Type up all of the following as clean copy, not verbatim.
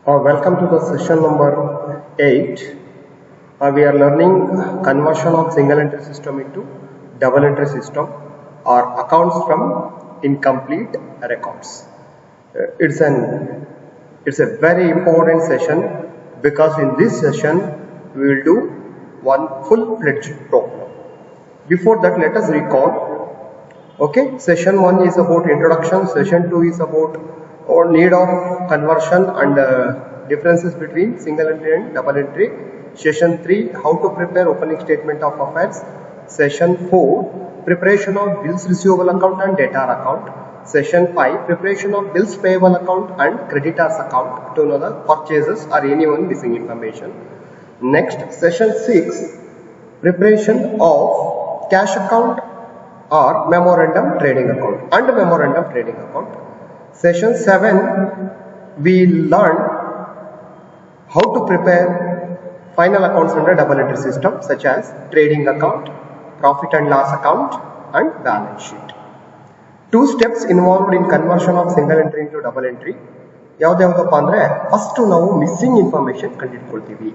Welcome to the session number 8. We are learning conversion of single entry system into double entry system or accounts from incomplete records. It's a very important session because in this session we will do one full-fledged problem. Before that, let us recall. Okay, session 1 is about introduction, session 2 is about or need of conversion and differences between single entry and double entry. Session 3, how to prepare opening statement of affairs. Session 4, preparation of bills receivable account and debtor account. Session 5, preparation of bills payable account and creditors account to know the purchases or anyone missing information. Next, session 6, preparation of cash account or memorandum trading account and memorandum trading account. Session 7, we learned how to prepare final accounts under double entry system such as trading account, profit and loss account and balance sheet. Two steps involved in conversion of single entry into double entry. ಯಾವ್ದಾವ್ದಪ್ಪ ಅಂದ್ರೆ first ನಾವು missing information ಕಂಡುಹಿಡ್ಕೊಳ್ತೀವಿ.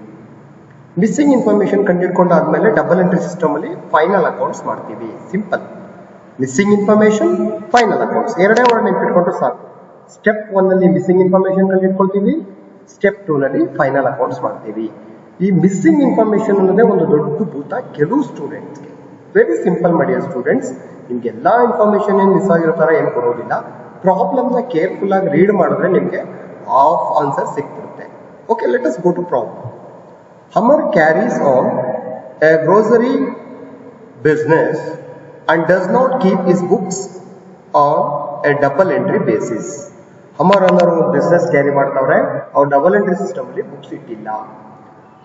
Missing information ಕಂಡುಹಿಡ್ಕೊಂಡಾದ್ಮೇಲೆ double entry system ಅಲ್ಲಿ final accounts ಮಾಡ್ತೀವಿ. Simple. Missing information, final accounts ಎರಡೇ word ನೆನಪಿಟ್ಕೊಂಡ್ರೆ ಸಾಕು. Step 1 ನಲ್ಲಿ ಮಿಸ್ಸಿಂಗ್ ಇನ್ಫಾರ್ಮೇಶನ್ ಕಂಡುಹಿಡ್ಕೊಳ್ತೀವಿ, ಸ್ಟೆಪ್ 2 ನಲ್ಲಿ ಫೈನಲ್ ಅಕೌಂಟ್ಸ್ ಮಾಡ್ತೀವಿ. ಈ ಮಿಸ್ಸಿಂಗ್ ಇನ್ಫಾರ್ಮೇಶನ್ ಅನ್ನೋದೇ ಒಂದು ದೊಡ್ಡ ಭೂತ ಕೆಲವು ಸ್ಟೂಡೆಂಟ್ಸ್ಗೆ. Very simple my dear students, ನಿಮ್ಗೆ ಎಲ್ಲಾ ಇನ್ಫಾರ್ಮೇಶನ್ ಏನು ಮಿಸ್ ಆಗಿರೋ ತರ ಏನು ಕೊಡೋದಿಲ್ಲ. ಪ್ರಾಬ್ಲಮ್ ನ ಕೇರ್ಫುಲ್ ಆಗಿ ರೀಡ್ ಮಾಡಿದ್ರೆ ನಿಮ್ಗೆ ಹಾಫ್ ಆನ್ಸರ್ ಸಿಕ್ಬಿಡುತ್ತೆ. Okay, let us go to problem. Hammer carries on a grocery business and does not keep his books on a double entry basis. Hammer ಅನ್ನೋರು ಬಿಸ್ನೆಸ್ ಕ್ಯಾರಿ ಮಾಡ್ತಾವ್ರೆ, ಅವ್ರು double entry system ಅಲ್ಲಿ books ಇಟ್ಟಿಲ್ಲ.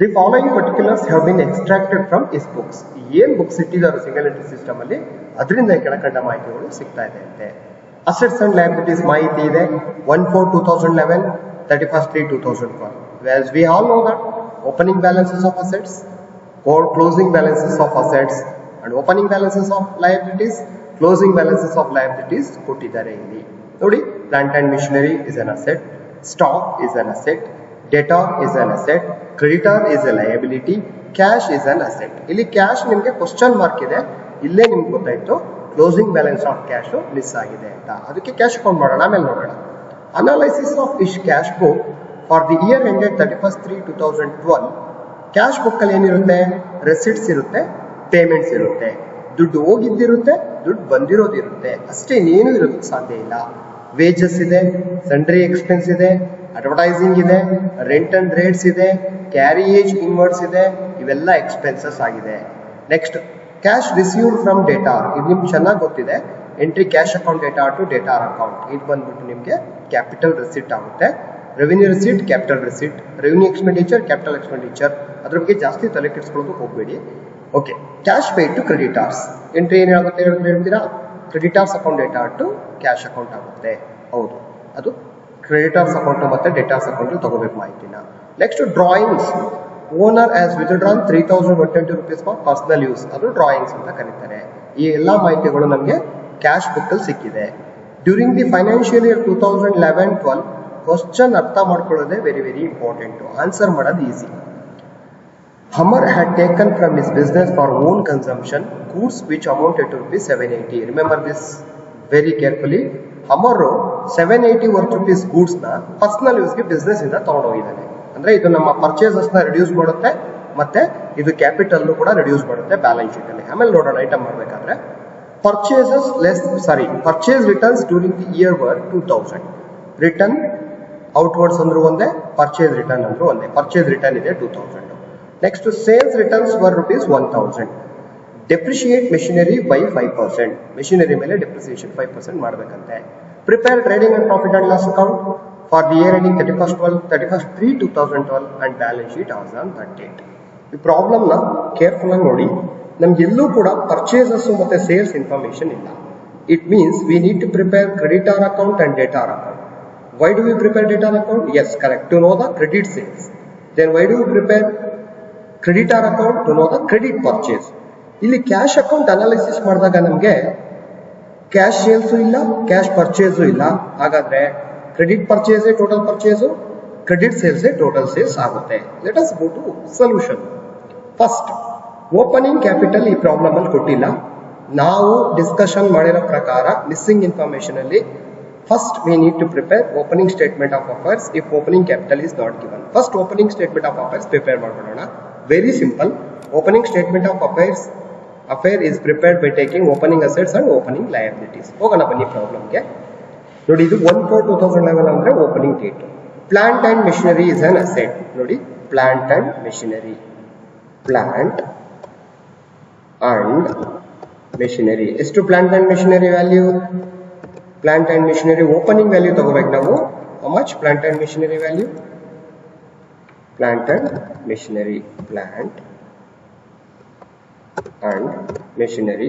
The following particulars have been extracted from his books. ಏನ್ books ಇಟ್ಟಿದ್ದಾರೆ single entry system ಅಲ್ಲಿ ಅದರಿಂದ ಕೆಳಕಂಡ ಮಾಹಿತಿಗಳು ಸಿಗ್ತಾ ಇದೆ ಅಂತೆ. ಅಸೆಟ್ಸ್ ಅಂಡ್ ಲಯಬಿಲಿಟೀಸ್ ಮಾಹಿತಿ ಇದೆ 1/4/2011, 31/3/2012. As we all know that opening balances of assets, closing balances of assets and opening balances of liabilities, closing balances of liabilities ಕೊಟ್ಟಿದ್ದಾರೆ ಇಲ್ಲಿ ನೋಡಿ. Plant and machinery is an asset, stock is an asset, debtor is an asset, creditor is a liability, cash is an asset. ಇಲ್ಲಿ cash ನಿಮಗೆ question mark ಇದೆ, ಇಲ್ಲೇ ನಿಮ್ಗೆ ಗೊತ್ತಾಯ್ತು closing balance of cash miss ಆಗಿದೆ ಅಂತ. ಅದಕ್ಕೆ ಕ್ಯಾಶ್ ಅಕೌಂಟ್ ಮಾಡೋಣ, ಆಮೇಲೆ ನೋಡೋಣ. Analysis of Ish cash book for the year ended 31/3/2012. Cash book ಅಲ್ಲಿ ಏನಿರುತ್ತೆ? ರೆಸಿಟ್ಸ್ ಇರುತ್ತೆ, ಪೇಮೆಂಟ್ಸ್ ಇರುತ್ತೆ, ದುಡ್ಡು ಹೋಗಿದ್ದಿರುತ್ತೆ, ದುಡ್ಡು ಬಂದಿರೋದಿರುತ್ತೆ, ಅಷ್ಟೇ. ಇನ್ನೇನು ಇರೋದಕ್ಕೆ ಸಾಧ್ಯ ಇಲ್ಲ. ವೇಜಸ್ ಇದೆ, ಸಂಡ್ರಿ ಎಕ್ಸ್ಪೆನ್ಸ್ ಇದೆ, ಅಡ್ವರ್ಟೈಸಿಂಗ್ ಇದೆ, ರೆಂಟ್ ಅಂಡ್ ರೇಟ್ಸ್ ಇದೆ, ಕ್ಯಾರಿಯೇಜ್ ಇನ್ವರ್ಡ್ಸ್ ಇದೆ, ಇವೆಲ್ಲ ಎಕ್ಸ್ಪೆನ್ಸಸ್ ಆಗಿದೆ. Next, cash received from debtor. ಇದು ನಿಮ್ಗೆ ಚೆನ್ನಾಗಿ ಗೊತ್ತಿದೆ. Entry cash account debtor to debtor account. ಇದು ಬಂದ್ಬಿಟ್ಟು ನಿಮಗೆ ಕ್ಯಾಪಿಟಲ್ ರಿಸಿಟ್ ಆಗುತ್ತೆ. Revenue receipt, capital receipt, revenue expenditure, capital expenditure. ಅದ್ರ ಬಗ್ಗೆ ಜಾಸ್ತಿ ತಲೆ ಕೆಡಿಸ್ಕೊಳ್ಳೋದಕ್ಕೆ ಹೋಗಬೇಡಿ. Okay, cash paid to creditors. Entry ಏನಾಗುತ್ತೆ ಹೇಳ್ತೀರಾ? Creditors account debtor to cash account ಆಗುತ್ತೆ. ಹೌದು, ಅದು ಕ್ರೆಡಿಟಾರ್ಸ್ ಅಕೌಂಟ್ ಮತ್ತೆ ಡೇಟಾರ್ಸ್ ಅಕೌಂಟ್ ತಗೋಬೇಕು ಮಾಹಿತಿನ. Next, drawings. Owner as withdrawn 3,120 rupees for personal use. ಅದು ಡ್ರಾಯಿಂಗ್ಸ್ ಅಂತ ಕರೀತಾರೆ. ಈ ಎಲ್ಲಾ ಮಾಹಿತಿಗಳು ನಮಗೆ ಕ್ಯಾಶ್ ಬುಕ್ ಅಲ್ಲಿ ಸಿಕ್ಕಿದೆ. During the financial year 2011-12 question ಅರ್ಥ ಮಾಡ್ಕೊಳ್ಳೋದೇ ವೆರಿ ವೆರಿ ಇಂಪಾರ್ಟೆಂಟ್. ಆನ್ಸರ್ ಮಾಡೋದು easy. Hammer had taken from his business for own consumption goods which amounted to rupees 780. Remember this very carefully. Hammer 780 worth rupees goods ನ personal use ಗೆ business ಇಂದ ತಗೊಂಡು ಹೋಗಿದ್ದಾನೆ. ಅಂದ್ರೆ ಇದು ನಮ್ಮ ಪರ್ಚೇಸಸ್ ನ ರಿಡ್ಯೂಸ್ ಮಾಡುತ್ತೆ, ಮತ್ತೆ ಇದು ಕ್ಯಾಪಿಟಲ್ ಕೂಡ ರಿಡ್ಯೂಸ್ ಮಾಡುತ್ತೆ ಬ್ಯಾಲೆನ್ಸ್ ಶೀಟ್ ಅಲ್ಲಿ. ಆಮೇಲೆ ನೋಡೋಣ ಐಟಮ್ ಮಾಡಬೇಕಾದ್ರೆ. Purchase returns during the year var 2000. Return outwards ಅಂದ್ರೂ ಒಂದೇ, ಪರ್ಚೇಸ್ ರಿಟರ್ನ್ ಅಂದ್ರೂ ಒಂದೇ. ಪರ್ಚೇಸ್ ರಿಟರ್ನ್ ಇದೆ 2000. Next, sales returns were rupees 1000. Depreciate machinery by 5%. Machinery ಮೇಲೆ ಡೆಪ್ರಿಸಿಯೇಷನ್ 5% ಮಾಡಬೇಕಂತೆ. Prepare trading and profit and loss account for the year ending 31/3/2012 and balance sheet as on 38. ಈ problem ನ careful ಆಗಿ ನೋಡಿ. ನಮ್ಗೆಲ್ಲೂ ಕೂಡ ಪರ್ಚೇಸಸ್ ಮತ್ತೆ sales information ಇಲ್ಲ. It means we need to prepare creditor account and debtor account. Why do we prepare debtor account? Yes, correct. To know the credit sales. Then why do we prepare creditor account? To know the credit purchase. ಇಲ್ಲಿ cash account analysis ಮಾಡಿದಾಗ ನಮಗೆ cash sales ಇಲ್ಲ, cash purchase ಇಲ್ಲ. ಹಾಗಾದ್ರೆ credit purchase total purchase, credit sales total sales ಆಗುತ್ತೆ. Let us go to solution. First opening capital ಈ problem ಅಲ್ಲಿ ಕೊಟ್ಟಿಲ್ಲ. ನಾವು ಡಿಸ್ಕಷನ್ ಮಾಡಿರೋ ಪ್ರಕಾರ ಮಿಸ್ಸಿಂಗ್ ಇನ್ಫಾರ್ಮೇಶನ್ ಅಲ್ಲಿ first we need to prepare opening statement of affairs if opening capital is not given. First opening statement of affairs prepare ಮಾಡ್ಕೊಳ್ಳೋಣ. Very simple. Opening statement of affair is prepared by taking opening assets and opening liabilities. ಹೋಗೋಣ ಬನ್ನಿ ಪ್ರಾಬ್ಲಮ್ಗೆ. ನೋಡಿ ಇದು 1/4/2011 ಅಂದ್ರೆ opening date. Plant and machinery is an asset. ನೋಡಿ plant and machinery, plant and machinery. ಎಷ್ಟು plant and machinery value? Plant and machinery opening value ತಗೋಬೇಕು ನಾವು. How much plant and machinery value? Plant and machinery, plant and machinery,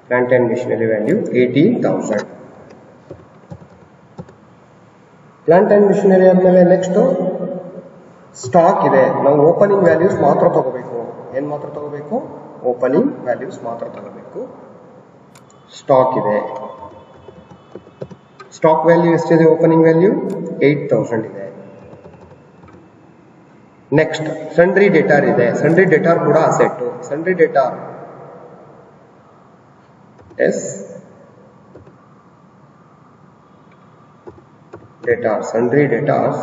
plant and machinery value 18,000. plant and machinery ಆದ್ಮೇಲೆ next stock ಇದೆ. ನಾವು opening values ಮಾತ್ರ ತಗೋಬೇಕು. ಏನ್ ಮಾತ್ರ ತಗೋಬೇಕು? ಓಪನಿಂಗ್ ವ್ಯಾಲ್ಯೂಸ್ ಮಾತ್ರ ತಗೋಬೇಕು. ಸ್ಟಾಕ್ ಇದೆ. ಸ್ಟಾಕ್ ವ್ಯಾಲ್ಯೂ ಎಷ್ಟಿದೆ? ಓಪನಿಂಗ್ ವ್ಯಾಲ್ಯೂ 8,000 ಇದೆ. ನೆಕ್ಸ್ಟ್ ಸನ್ಡ್ರಿ ಡೆಟಾರ್ ಇದೆ. ಸನ್ಡ್ರಿ ಡೆಟಾರ್ ಕೂಡ asset. Sundry debtor S debtor, sundry debtors,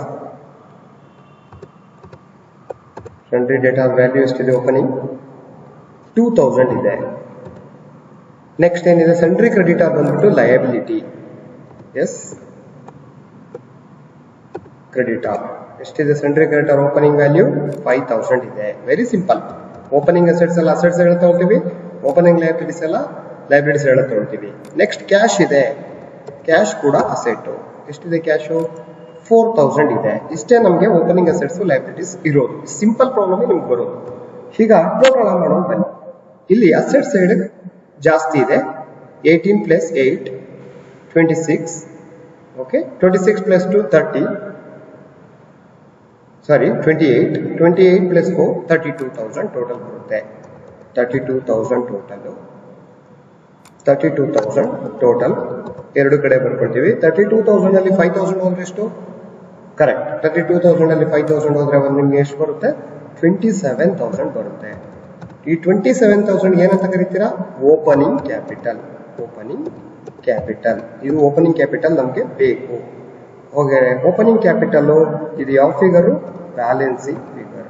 sundry debtor value ಎಷ್ಟಿದೆ? ಓಪನಿಂಗ್ 2,000 ಇದೆ. ನೆಕ್ಸ್ಟ್ ಏನಿದೆ? ಸನ್ಡ್ರಿ ಕ್ರೆಡಿಟಾರ್ ಬಂದ್ಬಿಟ್ಟು ಲಯಬಿಲಿಟಿ. ಎಸ್ ಕ್ರೆಡಿಟಾರ್ ಎಷ್ಟಿದೆ? ಸನ್ಡ್ರಿ ಕ್ರೆಡಿಟಾರ್ ಓಪನಿಂಗ್ ವ್ಯಾಲ್ಯೂ 5,000 ಇದೆ. Very simple. ಓಪನಿಂಗ್ ಅಸೆಟ್ಸ್ ಎಲ್ಲ ಅಸೆಟ್ಸ್ ತಗೊಳ್ತೀವಿ, ಓಪನಿಂಗ್ ಲಯಬಿಲಿಟೀಸ್ ಎಲ್ಲ ಲಯಬಿಲಿಟೀಸ್ ತಗೊಳ್ತೀವಿ. ನೆಕ್ಸ್ಟ್ ಕ್ಯಾಶ್ ಇದೆ. ಕ್ಯಾಶ್ ಕೂಡ ಅಸೆಟ್. ಎಷ್ಟಿದೆ ಕ್ಯಾಶು? 4,000 ಇದೆ. ಇಷ್ಟೇ ನಮಗೆ ಓಪನಿಂಗ್ ಅಸೆಟ್ಸ್ ಲಯಬಿಲಿಟೀಸ್ ಇರೋದು. ಸಿಂಪಲ್ ಪ್ರಾಬ್ಲಮ್ ನಿಮ್ಗೆ ಬರೋದು. ಈಗ ಟೋಟಲ್ ಮಾಡೋಣ ಬನ್ನಿ. ಇಲ್ಲಿ ಅಸೆಟ್ ಸೈಡ್ ಜಾಸ್ತಿ ಇದೆ. 18 + 8 26. ಓಕೆ, 26 + 2 30. ಸಾರಿ 28. 28 + 4 32,000 ಟೋಟಲ್ ಬರುತ್ತೆ. 32,000 ಟೋಟಲ್. 32,000 ಟೋಟಲ್ ಎರಡು ಕಡೆ ಬರ್ಕೊಳ್ತೀವಿ. 32,000 ಅಲ್ಲಿ 5,000 ಹೋದ್ರೆ ಎಷ್ಟು? ಕರೆಕ್ಟ್. 32,000 ಅಲ್ಲಿ 5,000 ಹೋದ್ರೆ ನಿಮ್ಗೆ ಎಷ್ಟು ಬರುತ್ತೆ? 27,000 ಬರುತ್ತೆ. ಈ 27,000 ಏನಂತ ಕರಿತೀರಾ? Opening capital. Opening capital. ಇದು ಓಪನಿಂಗ್ ಕ್ಯಾಪಿಟಲ್ ನಮಗೆ ಬೇಕು. ಓಕೆ, ಓಪನಿಂಗ್ ಕ್ಯಾಪಿಟಲ್ ಇದು ಯಾವ ಫಿಗರು? Balancing figure.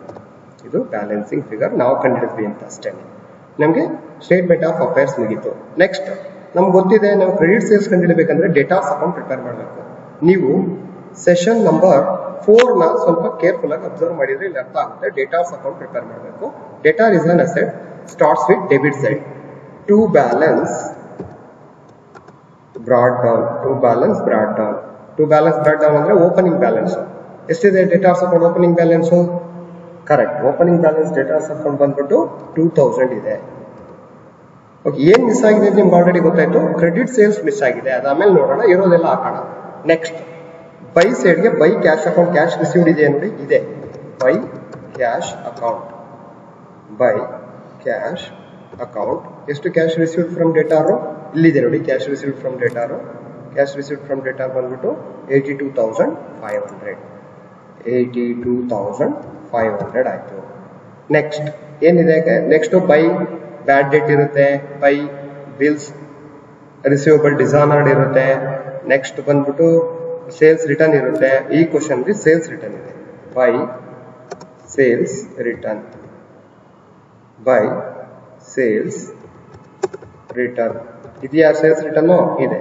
ಇದು ಬ್ಯಾಲೆನ್ಸಿಂಗ್ ಫಿಗರ್ ನಾವು ಕಂಡಿಡಿದ್ವಿ ಅಂತ ಅಷ್ಟೇ. ನಮಗೆ ಸ್ಟೇಟ್ಮೆಂಟ್ ಆಫ್ ಅಫೇರ್ಸ್ ಮುಗೀತು. ನೆಕ್ಸ್ಟ್ ನಮ್ಗೆ ಗೊತ್ತಿದೆ, ನಾವು ಕ್ರೆಡಿಟ್ ಸೇಲ್ಸ್ ಕಂಡಿಡಬೇಕಂದ್ರೆ ಡೇಟಾಸ್ ಅಕೌಂಟ್ ಪ್ರಿಪೇರ್ ಮಾಡಬೇಕು. ನೀವು ಸೆಷನ್ ನಂಬರ್ 4ನ ಸ್ವಲ್ಪ ಕೇರ್ಫುಲ್ ಆಗಿ ಅಬ್ಸರ್ವ್ ಮಾಡಿದ್ರೆ ಇಲ್ಲಿ ಅರ್ಥ ಆಗುತ್ತೆ. ಡೇಟಾಸ್ ಅಕೌಂಟ್ ಪ್ರಿಪೇರ್ ಮಾಡಬೇಕು. Debtor is an asset, starts with debit side. To balance brought down. To balance brought down. To balance brought down ಅಂದ್ರೆ ಓಪನಿಂಗ್ ಬ್ಯಾಲೆನ್ಸ್. ಎಷ್ಟಿದೆ debtors account opening balance? Correct. Opening balance debtors account ಬಂದ್ಬಿಟ್ಟು 2,000 ಇದೆ. Okay, ಏನ್ miss ಆಗಿದೆ ಅಂತ ನಿಮ್ಗೆ already ಗೊತ್ತಾಯ್ತು. Credit sales miss ಆಗಿದೆ. ಅದಾದ್ಮೇಲೆ ನೋಡೋಣ, ಇರೋದೆಲ್ಲ ಹಾಕೋಣ. ನೆಕ್ಸ್ಟ್ ಬೈ ಸೈಡ್ಗೆ by cash account. Cash received ಇದೆ ನೋಡಿ, ಇದೆ. By cash account. By cash account. ಎಷ್ಟು ಕ್ಯಾಶ್ ರಿಸೀವ್ಡ್ ಫ್ರಮ್ ಡೇಟಾರು? ಇಲ್ಲಿದೆ ನೋಡಿ, cash received from debtor. Cash received from debtor ಬಂದ್ಬಿಟ್ಟು 82,500. 82,500 ಆಯ್ತು. ನೆಕ್ಸ್ಟ್ ಏನಿದೆ? ನೆಕ್ಸ್ಟ್ ಬೈ ಬ್ಯಾಡ್ ಡೇಟ್ ಇರುತ್ತೆ, ಬೈ ಬಿಲ್ಸ್ ರಿಸೀವಬಲ್ ಡಿಸಾನರ್ಡ್ ಇರುತ್ತೆ. ನೆಕ್ಸ್ಟ್ ಬಂದ್ಬಿಟ್ಟು ಸೇಲ್ಸ್ ರಿಟರ್ನ್ ಇರುತ್ತೆ. ಈ ಕ್ವಶನ್ ಸೇಲ್ಸ್ ರಿಟರ್ನ್ ಇದೆ. By sales return. By sales return ಇದೆಯಾ? ಸೇಲ್ಸ್ ರಿಟರ್ನ್ ಇದೆ.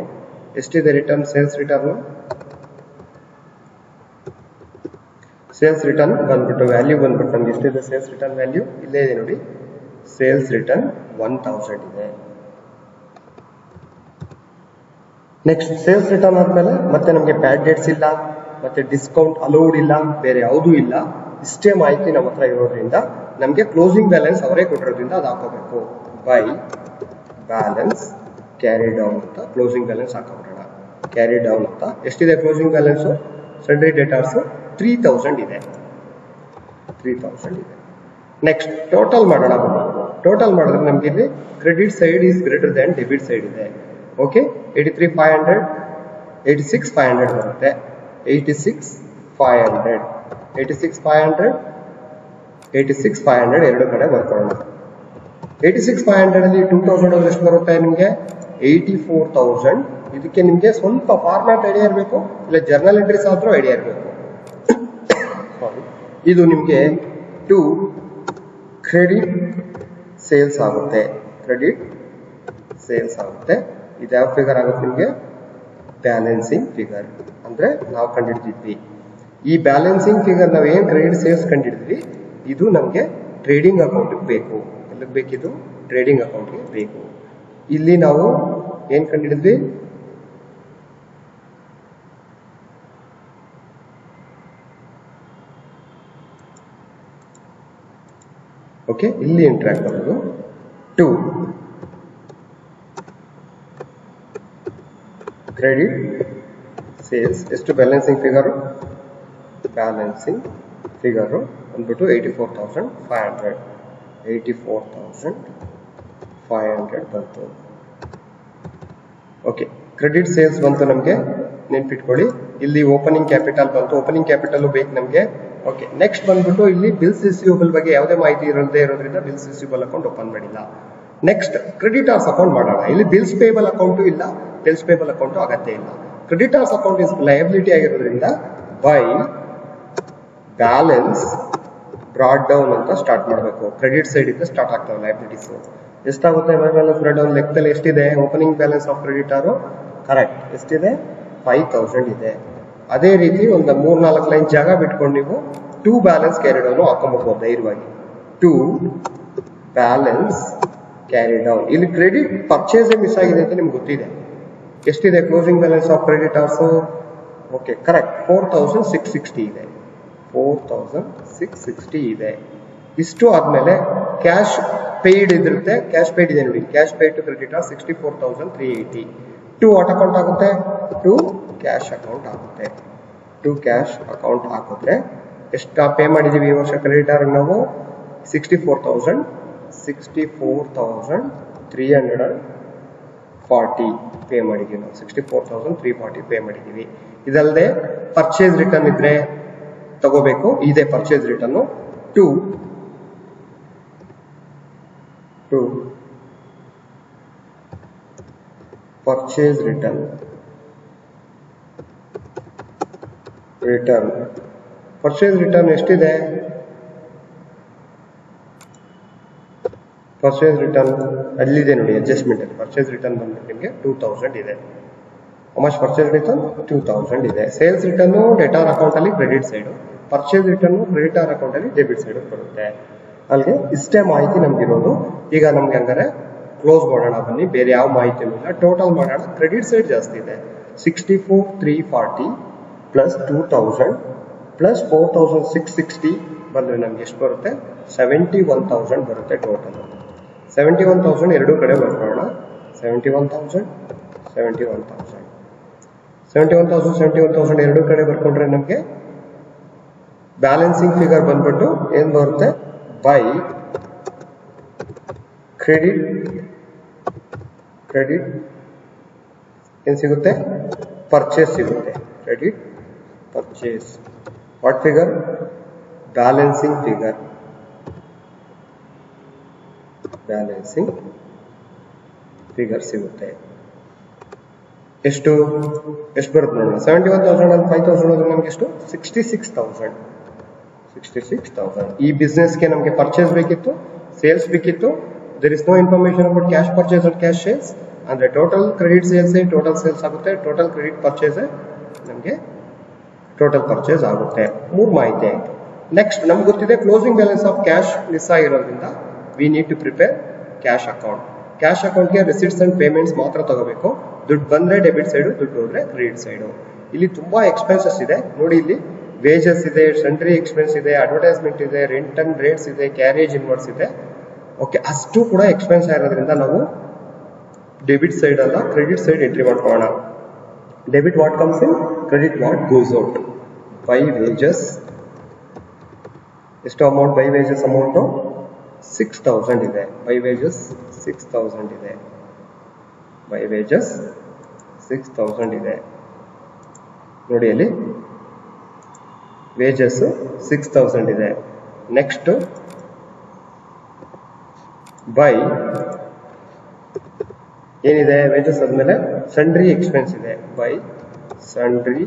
ಎಷ್ಟಿದೆ return? Sales return. Sales return ಬಂದ್ಬಿಟ್ಟು ವ್ಯಾಲ್ಯೂ ಬಂದ್ಬಿಟ್ಟು ನಮ್ಗೆ ಎಷ್ಟಿದೆ? ಸೇಲ್ಸ್ ರಿಟರ್ನ್ ವ್ಯಾಲ್ಯೂ ಇಲ್ಲೇ ಇದೆ ನೋಡಿ. ಸೇಲ್ಸ್ ರಿಟರ್ನ್ 1,000 ಇದೆ. ನೆಕ್ಸ್ಟ್ ಸೇಲ್ಸ್ ರಿಟರ್ನ್ ಆದ್ಮೇಲೆ ಮತ್ತೆ ನಮಗೆ ಬ್ಯಾಡ್ ಡೇಟ್ಸ್ ಇಲ್ಲ, ಮತ್ತೆ ಡಿಸ್ಕೌಂಟ್ ಅಲೌಡ್ ಇಲ್ಲ, ಬೇರೆ ಯಾವುದೂ ಇಲ್ಲ. ಇಷ್ಟೇ ಮಾಹಿತಿ ನಮ್ಮ ಹತ್ರ ಇರೋದ್ರಿಂದ ನಮಗೆ ಕ್ಲೋಸಿಂಗ್ ಬ್ಯಾಲೆನ್ಸ್ ಅವರೇ ಕೊಟ್ಟಿರೋದ್ರಿಂದ ಅದು ಹಾಕೋಬೇಕು. ಬೈ ಬ್ಯಾಲೆನ್ಸ್ ಕ್ಯಾರಿ ಡೌನ್ ಅಂತ ಕ್ಲೋಸಿಂಗ್ ಬ್ಯಾಲೆನ್ಸ್ ಹಾಕೋಬಿಡೋಣ. ಕ್ಯಾರಿ ಡೌನ್ ಅಂತ. ಎಷ್ಟಿದೆ ಕ್ಲೋಸಿಂಗ್ ಬ್ಯಾಲೆನ್ಸು? ಸನ್ಡ್ರಿ ಡೇಟಾರ್ಸು 3,000 ಇದೆ. 3,000 ಇದೆ. ನೆಕ್ಸ್ಟ್ ಟೋಟಲ್ ಮಾಡೋಣ. ಟೋಟಲ್ ಮಾಡಿದ್ರೆ ನಮ್ಗೆ ಇಲ್ಲಿ credit side is greater than debit side ಇದೆ. ಓಕೆ, 83,500 86,500 ಬರುತ್ತೆ. 86,500 86,500 86,500 ಎರಡು ಕಡೆ ಬರ್ಕೊಳ್ಳೋಣ. 86,500 ಅಲ್ಲಿ 2,000 ಎಷ್ಟು ಬರುತ್ತೆ ನಿಮಗೆ? 84,000. ಇದಕ್ಕೆ ನಿಮಗೆ ಸ್ವಲ್ಪ ಫಾರ್ಮ್ಯಾಟ್ ಐಡಿಯಾ ಇರಬೇಕು, ಇಲ್ಲ ಜರ್ನಲ್ ಎಂಟ್ರೀಸ್ ಆದ್ರೂ ಐಡಿಯಾ ಇರಬೇಕು. ಇದು ನಿಮಗೆ ಟು ಕ್ರೆಡಿಟ್ ಸೇಲ್ಸ್ ಆಗುತ್ತೆ. ಕ್ರೆಡಿಟ್ ಸೇಲ್ಸ್ ಆಗುತ್ತೆ. ಇದು ಯಾವ ಫಿಗರ್ ಆಗುತ್ತೆ ನಿಮಗೆ? Balancing figure. ಅಂದ್ರೆ ನಾವು ಕಂಡುಹಿಡಿದಿದ್ವಿ ಈ ಬ್ಯಾಲೆನ್ಸಿಂಗ್ ಫಿಗರ್ ನಾವು ಏನು ಕ್ರೆಡಿಟ್ ಸೇಲ್ಸ್ ಕಂಡುಹಿಡಿದ್ವಿ, ಇದು ನಮಗೆ ಟ್ರೇಡಿಂಗ್ ಅಕೌಂಟ್ಗೆ ಬೇಕು. ಎಲ್ಲಿಗೆ ಬೇಕಿದು? ಟ್ರೇಡಿಂಗ್ ಅಕೌಂಟ್ಗೆ ಬೇಕು. ಇಲ್ಲಿ ನಾವು ಏನು ಕಂಡುಹಿಡಿದ್ವಿ? ಓಕೆ, ಇಲ್ಲಿ ಎಂಟ್ರಿ ಆಗ್ಬಾರ್ದು. ಟು ಕ್ರೆಡಿಟ್ ಸೇಲ್ಸ್ ಎಷ್ಟು ಬ್ಯಾಲೆನ್ಸಿಂಗ್ ಫಿಗರು? ಬ್ಯಾಲೆನ್ಸಿಂಗ್ ಫಿಗರು ಬಂದ್ಬಿಟ್ಟು 84,500 84,500 ಬಂತು. ಓಕೆ, ಕ್ರೆಡಿಟ್ ಸೇಲ್ಸ್ ಬಂತು ನಮಗೆ, ನೆನ್ಪಿಟ್ಕೊಳ್ಳಿ. ಇಲ್ಲಿ ಓಪನಿಂಗ್ ಕ್ಯಾಪಿಟಲ್ ಬಂತು, ಓಪನಿಂಗ್ ಕ್ಯಾಪಿಟಲ್ ಬೇಕು ನಮಗೆ. ಓಕೆ, ನೆಕ್ಸ್ಟ್ ಬಂದ್ಬಿಟ್ಟು ಇಲ್ಲಿ ಬಿಲ್ಸ್ ರಿಸೀವಬಲ್ ಬಗ್ಗೆ ಯಾವುದೇ ಮಾಹಿತಿ ಇರದೇ ಇರೋದ್ರಿಂದ ಬಿಲ್ಸ್ ರಿಸೀವಬಲ್ ಅಕೌಂಟ್ ಓಪನ್ ಮಾಡಿಲ್ಲ. ನೆಕ್ಸ್ಟ್ ಕ್ರೆಡಿಟರ್ಸ್ ಅಕೌಂಟ್ ಮಾಡೋಣ. ಇಲ್ಲಿ ಬಿಲ್ಸ್ ಪೇಬಲ್ ಅಕೌಂಟು ಇಲ್ಲ, ಬಿಲ್ಸ್ ಪೇಬಲ್ ಅಕೌಂಟು ಅಗತ್ಯ ಇಲ್ಲ. ಕ್ರೆಡಿಟರ್ಸ್ ಅಕೌಂಟ್ ಇಸ್ ಲಯಬಿಲಿಟಿ ಆಗಿರೋದ್ರಿಂದ ಬೈ ಬ್ಯಾಲೆನ್ಸ್ ಬ್ರಾಡ್ ಡೌನ್ ಅಂತ ಸ್ಟಾರ್ಟ್ ಮಾಡಬೇಕು. ಕ್ರೆಡಿಟ್ ಸೈಡ್ ಇಂದ ಸ್ಟಾರ್ಟ್ ಆಗ್ತವೆ ಲಯಬಿಲಿಟೀಸ್. ಎಷ್ಟಾಗುತ್ತೆ ಬೈ ಬ್ಯಾಲೆನ್ಸ್ ಬ್ರಾಡ್ ಡೌನ್? ಲೆಕ್ಕದಲ್ಲಿ ಎಷ್ಟಿದೆ ಓಪನಿಂಗ್ ಬ್ಯಾಲೆನ್ಸ್ ಆಫ್ ಕ್ರೆಡಿಟರು? ಕರೆಕ್ಟ್, ಎಷ್ಟಿದೆ? 5,000 ಇದೆ. ಅದೇ ರೀತಿ ಒಂದು 3-4 ಲೈನ್ ಜಾಗ ಬಿಟ್ಕೊಂಡು ನೀವು ಟು ಬ್ಯಾಲೆನ್ಸ್ ಕ್ಯಾರಿ ಡೌನ್ ಹಾಕೊಂಡ್ಬೋದು ಧೈರ್ಯವಾಗಿ. To balance carry down. ಇಲ್ಲಿ ಕ್ರೆಡಿಟ್ ಪರ್ಚೇಸ್ ಮಿಸ್ ಆಗಿದೆ ಅಂತ ನಿಮ್ಗೆ ಗೊತ್ತಿದೆ. ಎಷ್ಟಿದೆ closing balance of creditors? Okay, correct, 4,660 ಇದೆ. 4,660 ಇದೆ. ಇಷ್ಟು ಆದ್ಮೇಲೆ ಕ್ಯಾಶ್ ಪೇಯ್ಡ್ ಇದಿರುತ್ತೆ. ಕ್ಯಾಶ್ ಪೇಯ್ಡ್ ಇದೆ ನೋಡಿ, cash paid to creditor 64,380. To what account ಆಗುತ್ತೆ? ಟು ಕ್ಯಾಶ್ ಅಕೌಂಟ್ ಆಗುತ್ತೆ. ಟು ಕ್ಯಾಶ್ ಅಕೌಂಟ್ ಹಾಕಿದ್ರೆ ಎಷ್ಟು ಪೇ ಮಾಡಿದೀವಿ ಈ ವರ್ಷ ಕ್ರೆಡಿಟರ್ ನಾವು? 64,340 ಪೇ ಮಾಡಿದೀವಿ ನಾವು. 64,340 ಪೇ ಮಾಡಿದೀವಿ. ಇದಲ್ಲದೆ ಪರ್ಚೇಸ್ ರಿಟರ್ನ್ ಇದ್ರೆ ತಗೋಬೇಕು. ಇದೆ purchase return. To purchase return purchase return ಎಷ್ಟಿದೆ? ಪರ್ಚೇಸ್ ರಿಟರ್ನ್ ಅಲ್ಲಿದೆ ನೋಡಿ, ಅಡ್ಜಸ್ಟ್ಮೆಂಟ್ ಅಲ್ಲಿ ಪರ್ಚೇಸ್ ರಿಟರ್ನ್ ಬಂದ್ಬಿಟ್ಟು ನಿಮಗೆ 2,000 ಇದೆ. ಮಚ್ ಪರ್ಚೇಸ್ ರಿಟರ್ನ್ 2,000 ಇದೆ. ಸೇಲ್ಸ್ ರಿಟರ್ನ್ ಡೆಟಾರ್ ಅಕೌಂಟ್ ಅಲ್ಲಿ credit side, purchase return creditor account ಅಲ್ಲಿ ಡೆಬಿಟ್ ಸೈಡ್ ಬರುತ್ತೆ. ಅಲ್ಲಿಗೆ ಇಷ್ಟೇ ಮಾಹಿತಿ ನಮ್ಗಿರೋದು. ಈಗ ನಮ್ಗೆ ಹಂಗಾರೆ ಕ್ಲೋಸ್ ಮಾಡೋಣ ಬನ್ನಿ, ಬೇರೆ ಯಾವ ಮಾಹಿತಿ ಇಲ್ಲ. ಟೋಟಲ್ ಮಾಡೋಣ. ಕ್ರೆಡಿಟ್ ಸೈಡ್ ಜಾಸ್ತಿ ಇದೆ. 64,340 ಪ್ಲಸ್ 2,000 ಪ್ಲಸ್ 4,660 ಬಂದ್ರೆ ನಮ್ಗೆ ಎಷ್ಟು ಬರುತ್ತೆ? 71,000 ಬರುತ್ತೆ ಟೋಟಲ್. 71,000 ಎರಡೂ ಕಡೆ ಬರ್ಕೊಳ್ಳೋಣ. 71,000 ಎರಡೂ ಕಡೆ ಬರ್ಕೊಂಡ್ರೆ ನಮಗೆ ಬ್ಯಾಲೆನ್ಸಿಂಗ್ ಫಿಗರ್ ಬಂದ್ಬಿಟ್ಟು ಏನ್ ಬರುತ್ತೆ? ಬೈ ಕ್ರೆಡಿಟ್ ಏನ್ ಸಿಗುತ್ತೆ? ಪರ್ಚೇಸ್ ಸಿಗುತ್ತೆ. Credit purchase what figure? Balancing figure. Balancing figure ಸಿಗುತ್ತೆ. ಎಷ್ಟು ಬರುತ್ತೆ ನೋಡೋಣ. 71,000 ಅಲ್ಲಿ 5,000 ಹೋದ್ರೆ ನಮ್ಗೆ ಎಷ್ಟು? 66,000. ಈ ಬಿಸ್ನೆಸ್ಗೆ ನಮಗೆ ಪರ್ಚೇಸ್ ಬೇಕಿತ್ತು, ಸೇಲ್ಸ್ ಬೇಕಿತ್ತು. There is no information about cash purchase and cash sales. ಅಂದ್ರೆ total credit sales total sales ಆಗುತ್ತೆ, ಟೋಟಲ್ ಕ್ರೆಡಿಟ್ ಪರ್ಚೇಸ್ ನಮಗೆ ಟೋಟಲ್ ಪರ್ಚೇಸ್ ಆಗುತ್ತೆ. 3 ಮಾಹಿತಿ ಆಯಿತು. ನೆಕ್ಸ್ಟ್ ನಮ್ಗೆ ಗೊತ್ತಿದೆ closing balance of cash miss ಆಗಿರೋದ್ರಿಂದ we need to prepare cash account. Cash ಅಕೌಂಟ್ಗೆ ರಿಸಿಟ್ಸ್ ಅಂಡ್ ಪೇಮೆಂಟ್ಸ್ ಮಾತ್ರ ತಗೋಬೇಕು. ದುಡ್ಡು ಬಂದ್ರೆ ಡೆಬಿಟ್ ಸೈಡು, ದುಡ್ಡು ಹೋದ್ರೆ ಕ್ರೆಡಿಟ್ ಸೈಡು. ಇಲ್ಲಿ ತುಂಬಾ ಎಕ್ಸ್ಪೆನ್ಸಸ್ ಇದೆ ನೋಡಿ. ಇಲ್ಲಿ ವೇಜಸ್ ಇದೆ, ಸೆಂಟ್ರಿ ಎಕ್ಸ್ಪೆನ್ಸ್ ಇದೆ, ಅಡ್ವರ್ಟೈಸ್ಮೆಂಟ್ ಇದೆ, ರೆಂಟ್ ಅಂಡ್ ರೇಟ್ಸ್ ಇದೆ, ಕ್ಯಾರೇಜ್ ಇನ್ವರ್ಸ್ ಇದೆ. ಓಕೆ, ಅಷ್ಟು ಕೂಡ ಎಕ್ಸ್ಪೆನ್ಸ್ ಆಗಿರೋದ್ರಿಂದ ನಾವು ಡೆಬಿಟ್ ಸೈಡ್ ಅಲ್ಲ ಕ್ರೆಡಿಟ್ ಸೈಡ್ ಎಂಟ್ರಿ ಮಾಡ್ಕೊಳ್ಳೋಣ. Debit what comes in, credit what goes out. By wages ಎಷ್ಟು ಅಮೌಂಟ್? ಬೈ ವೇಜಸ್ ಅಮೌಂಟು 6,000 ಇದೆ. ಬೈ ವೇಜಸ್ 6,000 ಇದೆ. ಬೈ ವೇಜಸ್ 6,000 ಇದೆ ನೋಡಿ. ಅಲ್ಲಿ ವೇಜಸ್ 6000 ಇದೆ. ನೆಕ್ಸ್ಟ್ ಬೈ ಏನಿದೆ ವೇಜಸ್ ಆದ್ಮೇಲೆ ಸನ್ಡ್ರಿ ಎಕ್ಸ್ಪೆನ್ಸ್ ಇದೆ. ಬೈ ಸನ್ಡ್ರಿ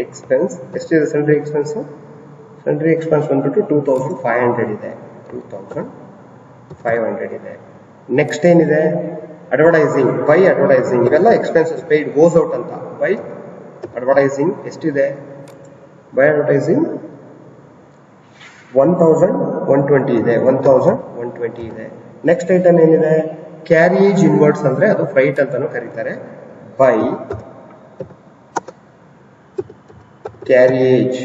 ಎಕ್ಸ್ಪೆನ್ಸ್ ಎಷ್ಟಿದೆ ಸನ್ಡ್ರಿ ಎಕ್ಸ್ಪೆನ್ಸ್? ಸನ್ಡ್ರಿ ಎಕ್ಸ್ಪೆನ್ಸ್ ಬಂದ್ಬಿಟ್ಟು 2500 ಇದೆ. 2500 ಇದೆ. ನೆಕ್ಸ್ಟ್ ಏನಿದೆ ಅಡ್ವರ್ಟೈಸಿಂಗ್. ಬೈ ಅಡ್ವರ್ಟೈಸಿಂಗ್ ಇವೆಲ್ಲ ಎಕ್ಸ್ಪೆನ್ಸಸ್ ಪೇಯ್ಡ್ ಗೋಸ್ ಔಟ್ ಅಂತ. ಬೈ ಅಡ್ವರ್ಟೈಸಿಂಗ್ ಎಷ್ಟಿದೆ? ಬೈ ಅಡ್ವರ್ಟೈಸಿಂಗ್ 1120 ಇದೆ. 1120 ಇದೆ. ನೆಕ್ಸ್ಟ್ ಐಟಮ್ ಏನಿದೆ? ಕ್ಯಾರಿಯೇಜ್ ಇನ್ವರ್ಡ್ಸ್ ಅಂದ್ರೆ ಅದು ಫ್ರೈಟ್ ಅಂತಾನು ಕರೀತಾರೆ. ಬೈ ಕ್ಯಾರಿಯೇಜ್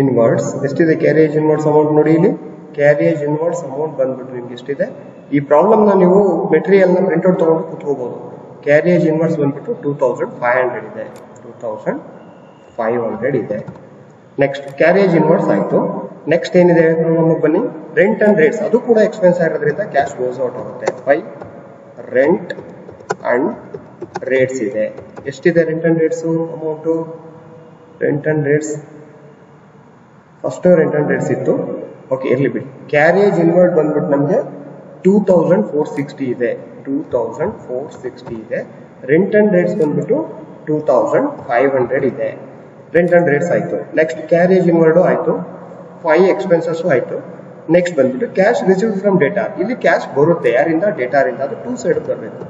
ಇನ್ವರ್ಡ್ಸ್ ಎಷ್ಟಿದೆ? ಕ್ಯಾರಿಯೇಜ್ ಇನ್ವರ್ಡ್ಸ್ ಅಮೌಂಟ್ ನೋಡಿ ಇಲ್ಲಿ. ಕ್ಯಾರಿಯೇಜ್ ಇನ್ವರ್ಡ್ಸ್ ಅಮೌಂಟ್ ಬಂದ್ಬಿಟ್ಟು ನಿಮ್ಗೆ ಎಷ್ಟಿದೆ? ಈ ಪ್ರಾಬ್ಲಮ್ ನ ನೀವು ಮೆಟೀರಿಯಲ್ ನ ಪ್ರಿಂಟ್ಔಟ್ ತಗೊಂಡು ಕೂತ್ಕೋಬಹುದು. ಕ್ಯಾರಿಯೇಜ್ ಇನ್ವರ್ಡ್ಸ್ ಬಂದ್ಬಿಟ್ಟು 2500 ಇದೆ. 2500 ಇದೆ. ನೆಕ್ಸ್ಟ್ ಕ್ಯಾರಿಯೇಜ್ ಇನ್ವರ್ಡ್ಸ್ ಆಯ್ತು. ನೆಕ್ಸ್ಟ್ ಏನಿದೆ ನಮಗೆ ಬನ್ನಿ, ರೆಂಟ್ ಅಂಡ್ ರೇಟ್ಸ್. ಅದು ಕೂಡ ಎಕ್ಸ್ಪೆನ್ಸ್ ಆಗಿರೋದ್ರಿಂದ ಕ್ಯಾಶ್ ಗೋಸ್ ಔಟ್ ಆಗುತ್ತೆ. ಬೈ ರೆಂಟ್ ಅಂಡ್ ರೇಟ್ಸ್ ಇದೆ. ಎಷ್ಟಿದೆ rent and rates amount? Rent and rates first rent and rates ಇತ್ತು. ಓಕೆ ಇರ್ಲಿ ಬಿಡಿ. ಕ್ಯಾರಿಯೇಜ್ ಇನ್ವರ್ಡ್ ಬಂದ್ಬಿಟ್ಟು ನಮಗೆ 2460 ಇದೆ. 2460 ಇದೆ. ರೆಂಟ್ ಅಂಡ್ ರೇಟ್ಸ್ ಬಂದ್ಬಿಟ್ಟು 2500 ಇದೆ. ರೆಂಟ್ ಅಂಡ್ ರೇಟ್ಸ್ ಆಯ್ತು. ನೆಕ್ಸ್ಟ್ ಕ್ಯಾರಿಯೇಜ್ ಇನ್ವರ್ಡ್ ಆಯ್ತು. 5 ಎಕ್ಸ್ಪೆನ್ಸಸ್ ಆಯ್ತು. ನೆಕ್ಸ್ಟ್ ಬಂದ್ಬಿಟ್ಟು ಕ್ಯಾಶ್ ರಿಸೀವ್ಡ್ ಫ್ರಮ್ ಡೇಟಾ. ಇಲ್ಲಿ ಕ್ಯಾಶ್ ಬರುತ್ತೆ ಯಾರಿಂದ? ಡೇಟಾರಿಂದ. ಅದು 2 ಸೈಡ್ ಬರಬೇಕು.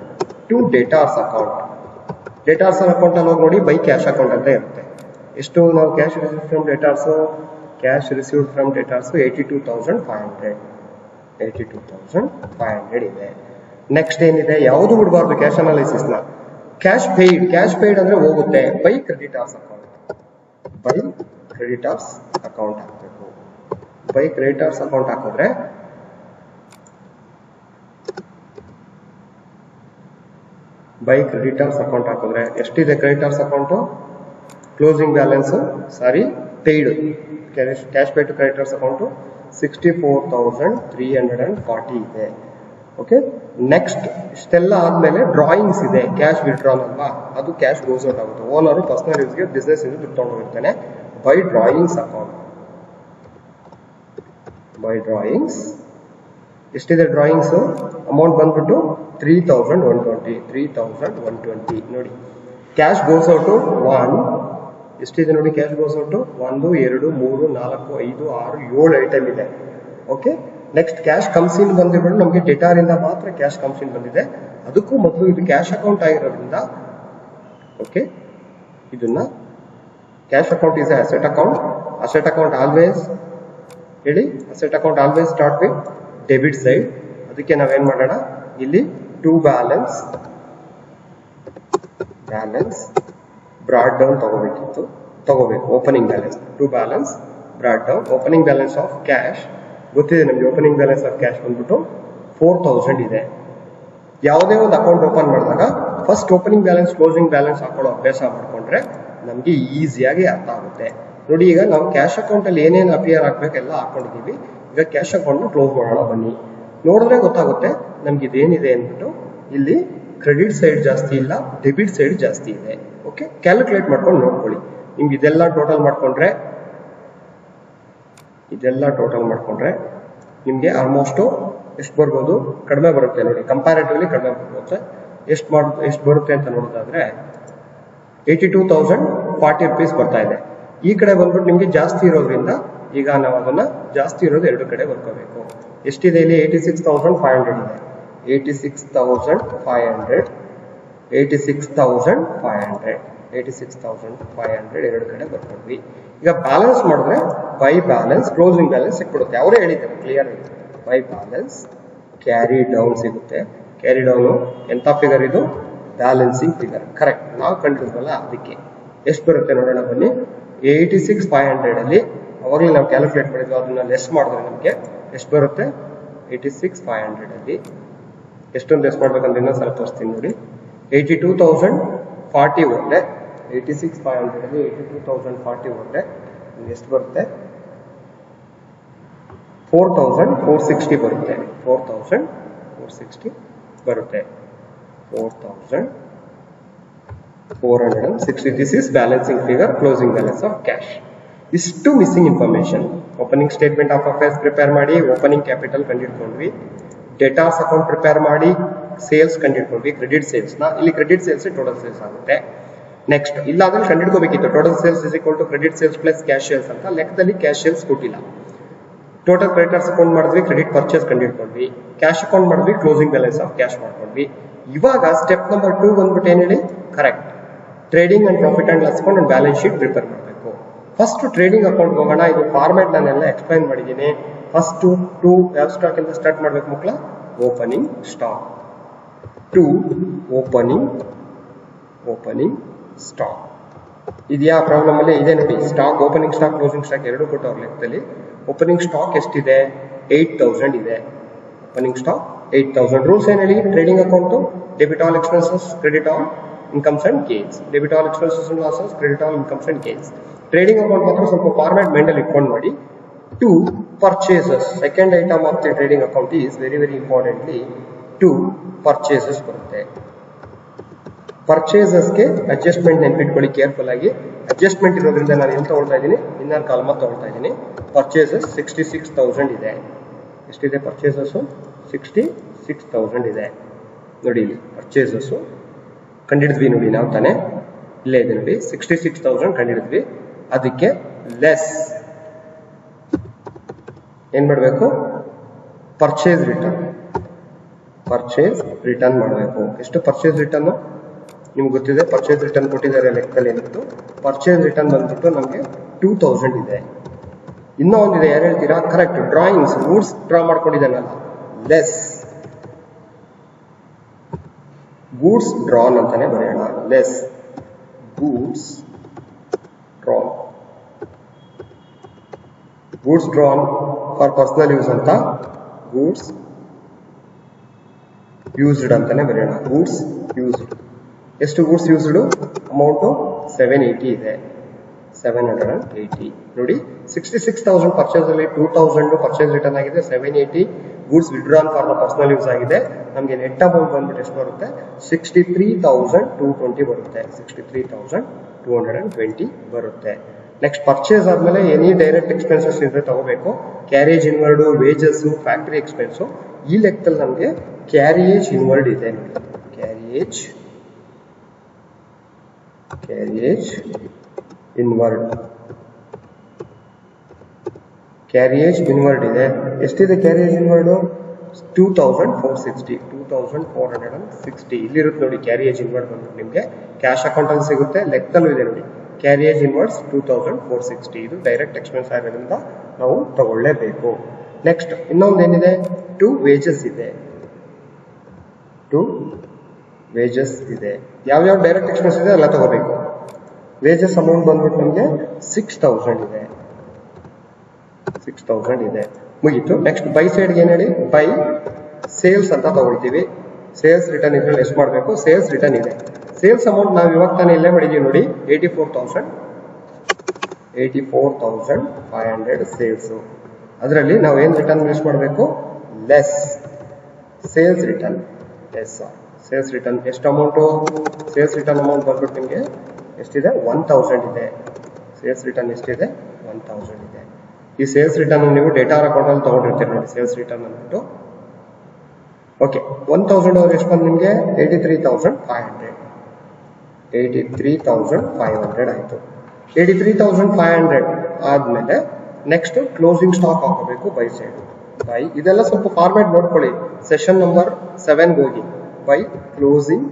To debtors account. Debtors account ಅಲ್ಲಿ ಹೋಗಿ ನೋಡಿ ಬೈ ಕ್ಯಾಶ್ ಅಕೌಂಟ್ ಅಂತ ಇರುತ್ತೆ. ಎಷ್ಟು ನಾವು cash received from debtors? Cash received from debtors 82,500. 82,500 ಇದೆ. ನೆಕ್ಸ್ಟ್ ಏನಿದೆ? ಯಾವುದು ಬಿಡಬಾರ್ದು ಕ್ಯಾಶ್ ಅನಾಲಿಸಿಸ್ ನ. Cash paid. ಕ್ಯಾಶ್ ಪೇಯ್ಡ್ ಅಂದ್ರೆ ಹೋಗುತ್ತೆ. By creditors account. By creditors account ಹಾಕಬೇಕು. ಬೈ ಕ್ರೆಡಿಟಾರ್ಸ್ ಅಕೌಂಟ್ ಹಾಕಿದ್ರೆ ಬೈ ಕ್ರೆಡಿಟಾರ್ಸ್ ಅಕೌಂಟ್ ಹಾಕಿದ್ರೆ ಎಷ್ಟಿದೆ creditors account? Closing balance paid cash paid to creditors account 64,340 ಇದೆ. ಓಕೆ ನೆಕ್ಸ್ಟ್ ಇಷ್ಟೆಲ್ಲ ಆದ್ಮೇಲೆ ಡ್ರಾಯಿಂಗ್ಸ್ ಇದೆ. ಕ್ಯಾಶ್ ವಿಡ್ರಾನ್ ಅಲ್ವಾ, ಅದು ಕ್ಯಾಶ್ ಗೋಸ್ ಔಟ್ ಆಗುತ್ತೆ. ಓನರ್ ಪರ್ಸನಲ್ ಯೂಸ್ಗೆ ಬಿಸ್ನೆಸ್ ಇಂದ ದುಡ್ಡು ತಗೊಂಡೋಗಿರ್ತಾನೆ. By drawings account. By drawings ಎಷ್ಟಿದೆ ಡ್ರಾಯಿಂಗ್ಸ್ ಅಮೌಂಟ್ ಬಂದ್ಬಿಟ್ಟು 3,120. 3,120 ನೋಡಿ. ಕ್ಯಾಶ್ ಗೋಸ್ ಔಟ್ 1 ಎಷ್ಟಿದೆ ನೋಡಿ? ಕ್ಯಾಶ್ ಗೋಸ್ ಔಟ್ 1 2 3 4 5 6 7 ಐಟಮ್ ಇದೆ. Okay next cash comes in ಬಂದಿರೋದು ನಮಗೆ ಡೇಟಾರಿಂದ ಮಾತ್ರ ಕ್ಯಾಶ್ ಕಮ್ಸ್ ಇನ್ ಬಂದಿದೆ. ಅದಕ್ಕೂ ಮೊದಲು ಇದು ಕ್ಯಾಶ್ ಅಕೌಂಟ್ ಆಗಿರೋದ್ರಿಂದ ಓಕೆ ಇದನ್ನ cash account is asset account. Asset account always ಹೇಳಿ, asset account always start with debit side. ಅದಕ್ಕೆ ನಾವೇನ್ ಮಾಡೋಣ ಇಲ್ಲಿ ಟು ಬ್ಯಾಲೆನ್ಸ್ ಬ್ರಾಡ್ ಡೌನ್ ತಗೋಬೇಕು. Opening balance to balance brought down. Opening balance of cash ಗೊತ್ತಿದೆ ನಮಗೆ. ಓಪನಿಂಗ್ ಬ್ಯಾಲೆನ್ಸ್ ಆಫ್ ಕ್ಯಾಶ್ ಬಂದ್ಬಿಟ್ಟು 4,000 ಇದೆ. ಯಾವುದೇ ಒಂದು ಅಕೌಂಟ್ ಓಪನ್ ಮಾಡಿದಾಗ first opening balance closing balance ಹಾಕೊಳ್ಳೋ ಅಭ್ಯಾಸ ಮಾಡ್ಕೊಂಡ್ರೆ ನಮಗೆ ಈಸಿಯಾಗಿ ಅರ್ಥ ಆಗುತ್ತೆ. ನೋಡಿ ಈಗ ನಾವು ಕ್ಯಾಶ್ ಅಕೌಂಟ್ ಅಲ್ಲಿ ಏನೇನು ಅಪಿಯರ್ ಆಗ್ಬೇಕೆಲ್ಲ ಹಾಕೊಂಡಿದೀವಿ. ಈಗ ಕ್ಯಾಶ್ ಅಕೌಂಟ್ ಕ್ಲೋಸ್ ಮಾಡೋಣ ಬನ್ನಿ. ನೋಡಿದ್ರೆ ಗೊತ್ತಾಗುತ್ತೆ ನಮ್ಗೆ ಇದೇನಿದೆ ಅಂದ್ಬಿಟ್ಟು. ಇಲ್ಲಿ ಕ್ರೆಡಿಟ್ ಸೈಡ್ ಜಾಸ್ತಿ ಇಲ್ಲ, ಡೆಬಿಟ್ ಸೈಡ್ ಜಾಸ್ತಿ ಇದೆ. ಓಕೆ ಕ್ಯಾಲ್ಕುಲೇಟ್ ಮಾಡ್ಕೊಂಡು ನೋಡ್ಕೊಳ್ಳಿ. ನಿಮ್ಗೆ ಇದೆಲ್ಲ ಟೋಟಲ್ ಮಾಡ್ಕೊಂಡ್ರೆ ನಿಮ್ಗೆ ಆಲ್ಮೋಸ್ಟ್ ಎಷ್ಟು ಬರ್ಬೋದು? ಕಡಿಮೆ ಬರುತ್ತೆ ನೋಡಿ. ಕಂಪ್ಯಾರಿಟಿವ್ಲಿ ಕಡಿಮೆ ಬರುತ್ತೆ. ಎಷ್ಟು ಬರುತ್ತೆ ಅಂತ ನೋಡೋದಾದ್ರೆ 82,040 ರೂಪೀಸ್ ಬರ್ತಾ ಇದೆ. ಈ ಕಡೆ ಬಂದ್ಬಿಟ್ಟು ನಿಮ್ಗೆ ಜಾಸ್ತಿ ಇರೋದ್ರಿಂದ ಈಗ ನಾವು ಅದನ್ನ ಜಾಸ್ತಿ ಇರೋದು ಎರಡು ಕಡೆ ಬರ್ಕೋಬೇಕು. ಎಷ್ಟಿದೆ ಇಲ್ಲಿ? 86,500 ಇದೆ. 86,500 ಎರಡು ಕಡೆ ಬರ್ಕೊಂಡ್ವಿ. ಈಗ ಬ್ಯಾಲೆನ್ಸ್ ಮಾಡಿದ್ರೆ ಬೈ ಬ್ಯಾಲೆನ್ಸ್ ಕ್ಲೋಸಿಂಗ್ ಬ್ಯಾಲೆನ್ಸ್ ಸಿಕ್ಬಿಡುತ್ತೆ. ಅವರೇ ಹೇಳಿದ್ದಾರೆ ಕ್ಲಿಯರ್ ಆಗಿ. ಬೈ ಬ್ಯಾಲೆನ್ಸ್ ಕ್ಯಾರಿ ಡೌನ್ ಸಿಗುತ್ತೆ. ಕ್ಯಾರಿ ಡೌನ್ ಎಂತ ಫಿಗರ್ ಇದು? Balancing figure. ಕರೆಕ್ಟ್, ನಾವು ಕಂಡಿದ್ವಲ್ಲ ಅದಕ್ಕೆ. ಎಷ್ಟು ಬರುತ್ತೆ ನೋಡೋಣ ಬನ್ನಿ. 86,500 ಅಲ್ಲಿ ಅವಾಗಲೇ ನಾವು ಕ್ಯಾಲ್ಕುಲೇಟ್ ಮಾಡಿದ್ವಿ. ಅದನ್ನ ಲೆಸ್ ಮಾಡಿದ್ರೆ ನಮಗೆ ಎಷ್ಟು ಬರುತ್ತೆ? 86,500 ಅಲ್ಲಿ ಎಷ್ಟೊಂದು ಲೆಸ್ ಮಾಡ್ಬೇಕಂದ್ರೆ ಇನ್ನೊಂದು ಸ್ವಲ್ಪ ತೋರಿಸ್ತೀನಿ ನೋಡಿ. 82,040 ಹೋದ್ರೆ 86,500 ಅಲ್ಲಿ 82,040 ಹೋದ್ರೆ ಎಷ್ಟು ಬರುತ್ತೆ? 4,460 ಬರುತ್ತೆ. 4,460 ಬರುತ್ತೆ. 4,460 460. This is balancing figure, closing balance of cash. ಇಷ್ಟು missing information. Opening statement of affairs prepare ಮಾಡಿ, ಓಪನಿಂಗ್ ಕ್ಯಾಪಿಟಲ್ ಕಂಡಿಡ್ಕೊಂಡ್ವಿ, ಡೇಟಾಸ್ ಅಕೌಂಟ್ ಪ್ರಿಪೇರ್ ಮಾಡಿ, ಸೇಲ್ಸ್ ಕಂಡಿಡ್ಕೊಂಡ್ವಿ, ಕ್ರೆಡಿಟ್ ಸೇಲ್ಸ್ ನ. ಇಲ್ಲಿ ಕ್ರೆಡಿಟ್ ಸೇಲ್ಸ್ ಟೋಟಲ್ ಸೇಲ್ಸ್ ಆಗುತ್ತೆ. ನೆಕ್ಸ್ಟ್ ಇಲ್ಲಾದ್ರೆ ಕಂಡಿಡ್ಕೋಬೇಕಿತ್ತು total sales is equal to credit sales plus cash sales ಅಂತ. ಲೆಕ್ಕದಲ್ಲಿ ಕ್ಯಾಶ್ ಸೇಲ್ಸ್ ಕೊಟ್ಟಿಲ್ಲ. ಟೋಟಲ್ ಕ್ರೆಡಿಟರ್ಸ್ ಅಕೌಂಟ್ ಮಾಡಿದ್ವಿ, ಕ್ರೆಡಿಟ್ ಪರ್ಚೇಸ್ ಕಂಡಿಡ್ಕೊಂಡ್ವಿ, ಕ್ಯಾಶ್ ಅಕೌಂಟ್ ಮಾಡಿದ್ವಿ, ಕ್ಲೋಸಿಂಗ್ ಬ್ಯಾಲೆನ್ಸ್ ಆಫ್ ಕ್ಯಾಶ್ ಮಾಡ್ಕೊಂಡ್ವಿ. ಇವಾಗ ಸ್ಟೆಪ್ ನಂಬರ್ 2 ಬಂದ್ಬಿಟ್ಟು ಏನ್ ಹೇಳಿ, correct trading and profit and loss account and balance sheet prepare ಮಾಡಬೇಕು. ಫಸ್ಟ್ ಟ್ರೇಡಿಂಗ್ ಅಕೌಂಟ್ ಹೋಗೋಣ. ಇದು ಫಾರ್ಮ್ಯಾಟ್ ನಾನೆಲ್ಲ ಎಕ್ಸ್ಪ್ಲೈನ್ ಮಾಡಿದ್ದೀನಿ. ಫಸ್ಟ್ ಯಾವ ಸ್ಟಾಕ್ ಇಂದ ಸ್ಟಾರ್ಟ್ ಮಾಡ್ಬೇಕು ಮಕ್ಕಳ, opening stock. To opening stock. ಇದೆಯಾ ಪ್ರಾಬ್ಲಮ್ ಅಲ್ಲಿ ಇದೆ ನೋಡಿ. Stock opening stock closing stock ಎರಡು ಕೊಟ್ಟವ್ರ ಲೆಕ್ಕದಲ್ಲಿ ಓಪನಿಂಗ್ ಸ್ಟಾಕ್ ಎಷ್ಟಿದೆ, 8000 ಇದೆ. Opening stock 8000. ರೂಲ್ಸ್ ಏನ್ ಹೇಳಿ, trading account debit all expenses, credit all incomes and gains. Debit all expenses and losses, credit all incomes and gains. Trading account ಮಾತ್ರ ಸ್ವಲ್ಪ format ಮೈಂಡಲ್ಲಿ ಇಟ್ಕೊಂಡು ಮಾಡಿ. To purchases, second item of the trading account is very very importantly to purchases ಬರುತ್ತೆ. ಪರ್ಚೇಸಸ್ಗೆ adjustment ನೆನ್ಪಿಟ್ಕೊಳ್ಳಿ careful ಆಗಿ. Adjustment ಇರೋದ್ರಿಂದ ನಾನು ಏನು ತಗೊಳ್ತಾ ಇದ್ದೀನಿ, ಇನ್ನರ್ ಕಾಲಮ ತಗೊಳ್ತಾ ಇದ್ದೀನಿ. ಪರ್ಚೇಸಸ್ 66,000 ಇದೆ. ಎಷ್ಟಿದೆ ಪರ್ಚೇಸಸ್, 66,000 ಇದೆ ನೋಡಿ. ಇಲ್ಲಿ ಪರ್ಚೇಸಸ್ ಕಂಡಿಡಿದ್ವಿ ನೋಡಿ ನಾವು ತಾನೆ, ಇಲ್ಲೇ ಇದೆ ನೋಡಿ 66,000 ಕಂಡಿಡಿದ್ವಿ. ಅದಕ್ಕೆ ಲೆಸ್ ಏನ್ ಮಾಡಬೇಕು, ಪರ್ಚೇಸ್ ರಿಟರ್ನ್ ಮಾಡಬೇಕು. ಎಷ್ಟು ಪರ್ಚೇಸ್ ರಿಟರ್ನ್ ನಿಮ್ಗೆ ಗೊತ್ತಿದೆ. ಪರ್ಚೇಸ್ ರಿಟರ್ನ್ ಕೊಟ್ಟಿದ್ದಾರೆ ಲೆಕ್ಕದಲ್ಲಿ ಏನಿತ್ತು. ಪರ್ಚೇಸ್ ರಿಟರ್ನ್ ಬಂದ್ಬಿಟ್ಟು ನಮಗೆ 2000 ಇದೆ. ಇನ್ನೂ ಒಂದಿದೆ, ಯಾರು ಹೇಳ್ತೀರಾ, ಕರೆಕ್ಟ್ ಡ್ರಾಯಿಂಗ್ಸ್ ಗೂಡ್ಸ್ ಡ್ರಾ ಮಾಡ್ಕೊಂಡಿದ್ದಾನಲ್ಲ, ಲೆಸ್ ಗೂಡ್ಸ್ ಡ್ರಾನ್ ಅಂತಾನೆ ಬರೆಯೋಣ. Less goods drawn. Goods drawn for personal use ಅಂತ ಗೂಡ್ಸ್ ಯೂಸ್ಡ್ ಅಂತಾನೆ ಬರೆಯೋಣ. Goods used. ಎಷ್ಟು ಗೂಡ್ಸ್ ಯೂಸ್ಡ್, ಅಮೌಂಟು 780 ಇದೆ. 780 ನೋಡಿ. 66,000 ಪರ್ಚೇಸ್ ಅಲ್ಲಿ 2000 ಪರ್ಚೇಸ್ ರಿಟರ್ನ್ ಆಗಿದೆ, 780 goods withdrawn for the personal use ಆಗಿದೆ. ನಮಗೆ ನೆಟ್ ಅಮೌಂಟ್ ಬಂದ್ಬಿಟ್ಟು ಎಷ್ಟು ಬರುತ್ತೆ, 63,220 ಬರುತ್ತೆ. 63,220 ಬರುತ್ತೆ. ನೆಕ್ಸ್ಟ್ ಪರ್ಚೇಸ್ ಆದ್ಮೇಲೆ ಎನಿ ಡೈರೆಕ್ಟ್ ಎಕ್ಸ್ಪೆನ್ಸಸ್ ಇದ್ರೆ ತಗೋಬೇಕು. Carriage inward, wages, factory expense. ಈ ಲೆಕ್ಕದಲ್ಲಿ ನಮಗೆ ಕ್ಯಾರಿಯೇಜ್ ಇನ್ವರ್ಡ್ ಇದೆ ನೋಡಿ. ಕ್ಯಾರಿಯೇಜ್ ಇನ್ವರ್ಡ್ ಇದೆ. ಎಷ್ಟಿದೆ ಕ್ಯಾರಿಯೇಜ್ ಇನ್ವರ್ಡ್, 2460. ಇಲ್ಲಿರುತ್ತೆ ನೋಡಿ ಕ್ಯಾರಿಯೇಜ್ ಇನ್ವರ್ಡ್ ಬಂದ್ಬಿಟ್ಟು ನಿಮಗೆ ಕ್ಯಾಶ್ ಅಕೌಂಟ್ ಅಲ್ಲಿ ಸಿಗುತ್ತೆ. ಲೆಕ್ಕದಲ್ಲೂ ಇದೆ ನೋಡಿ ಕ್ಯಾರಿಯೇಜ್ ಇನ್ವರ್ಡ್ಸ್ 2460. ಇದು ಡೈರೆಕ್ಟ್ ಎಕ್ಸ್ಪೆನ್ಸ್ ಆಗಿರೋದ್ರಿಂದ ನಾವು ತಗೊಳ್ಳೇಬೇಕು. ನೆಕ್ಸ್ಟ್ ಇನ್ನೊಂದು ಏನಿದೆ, ಟು ವೇಜಸ್ ಇದೆ. ಯಾವ್ಯಾವ ಡೈರೆಕ್ಟ್ ಎಕ್ಸ್ಪೆನ್ಸ್ ಇದೆ ಎಲ್ಲ ತಗೋಬೇಕು. ವೇಜಸ್ ಅಮೌಂಟ್ ಬಂದ್ಬಿಟ್ಟು ನಮಗೆ 6,000 ಇದೆ. ಮುಗೀತು. ನೆಕ್ಸ್ಟ್ ಬೈ ಸೈಡ್ಗೆ ಏನ್ ಹೇಳಿ, ಬೈ ಸೇಲ್ಸ್ ಅಂತ ತಗೊಳ್ತೀವಿ. ಸೇಲ್ಸ್ ರಿಟರ್ನ್ ಇದ್ರಲ್ಲಿ ಎಷ್ಟು ಮಾಡಬೇಕು, ಸೇಲ್ಸ್ ರಿಟರ್ನ್ ಇದೆ. ಸೇಲ್ಸ್ ಅಮೌಂಟ್ ನಾವು ಇವಾಗ ತಾನೇ ಇಲ್ಲೇ ಮಾಡಿದೀವಿ ನೋಡಿ, 84,500 ಸೇಲ್ಸ್. ಅದರಲ್ಲಿ ನಾವು ಏನ್ ರಿಟರ್ನ್ ಯೂಸ್ ಮಾಡಬೇಕು, less sales return. Sales return ಎಷ್ಟು ಅಮೌಂಟು, ಸೇಲ್ಸ್ ರಿಟರ್ನ್ ಅಮೌಂಟ್ ಬಂದ್ಬಿಟ್ಟು ನಿಮಗೆ ಎಷ್ಟಿದೆ, 1000 ಇದೆ. ಸೇಲ್ಸ್ ರಿಟರ್ನ್ ಎಷ್ಟಿದೆ, 1000 ಇದೆ. ಈ ಸೇಲ್ಸ್ ರಿಟರ್ನ್ ನೀವು ಡೇಟಾ ಅಕೌಂಟ್ ಅಲ್ಲಿ ತಗೊಂಡಿರ್ತೀರಿ ನೋಡಿ. ಸೇಲ್ಸ್ ರಿಟರ್ನ್ ಅಂದ್ಬಿಟ್ಟು ಓಕೆ 1000 ಅವ್ರು ಎಷ್ಟು ಬಂದು ನಿಮಗೆ 83,500 ಆಯಿತು. 83,500 ಆದ್ಮೇಲೆ ನೆಕ್ಸ್ಟ್ ಕ್ಲೋಸಿಂಗ್ ಸ್ಟಾಕ್ ಹಾಕೋಬೇಕು ಬೈ ಸೈಡ್. ಬೈ ಇದೆಲ್ಲ ಸ್ವಲ್ಪ ಫಾರ್ಮ್ಯಾಟ್ ನೋಡ್ಕೊಳ್ಳಿ. ಸೆಷನ್ ನಂಬರ್ 7 ಹೋಗಿ ಬೈ ಕ್ಲೋಸಿಂಗ್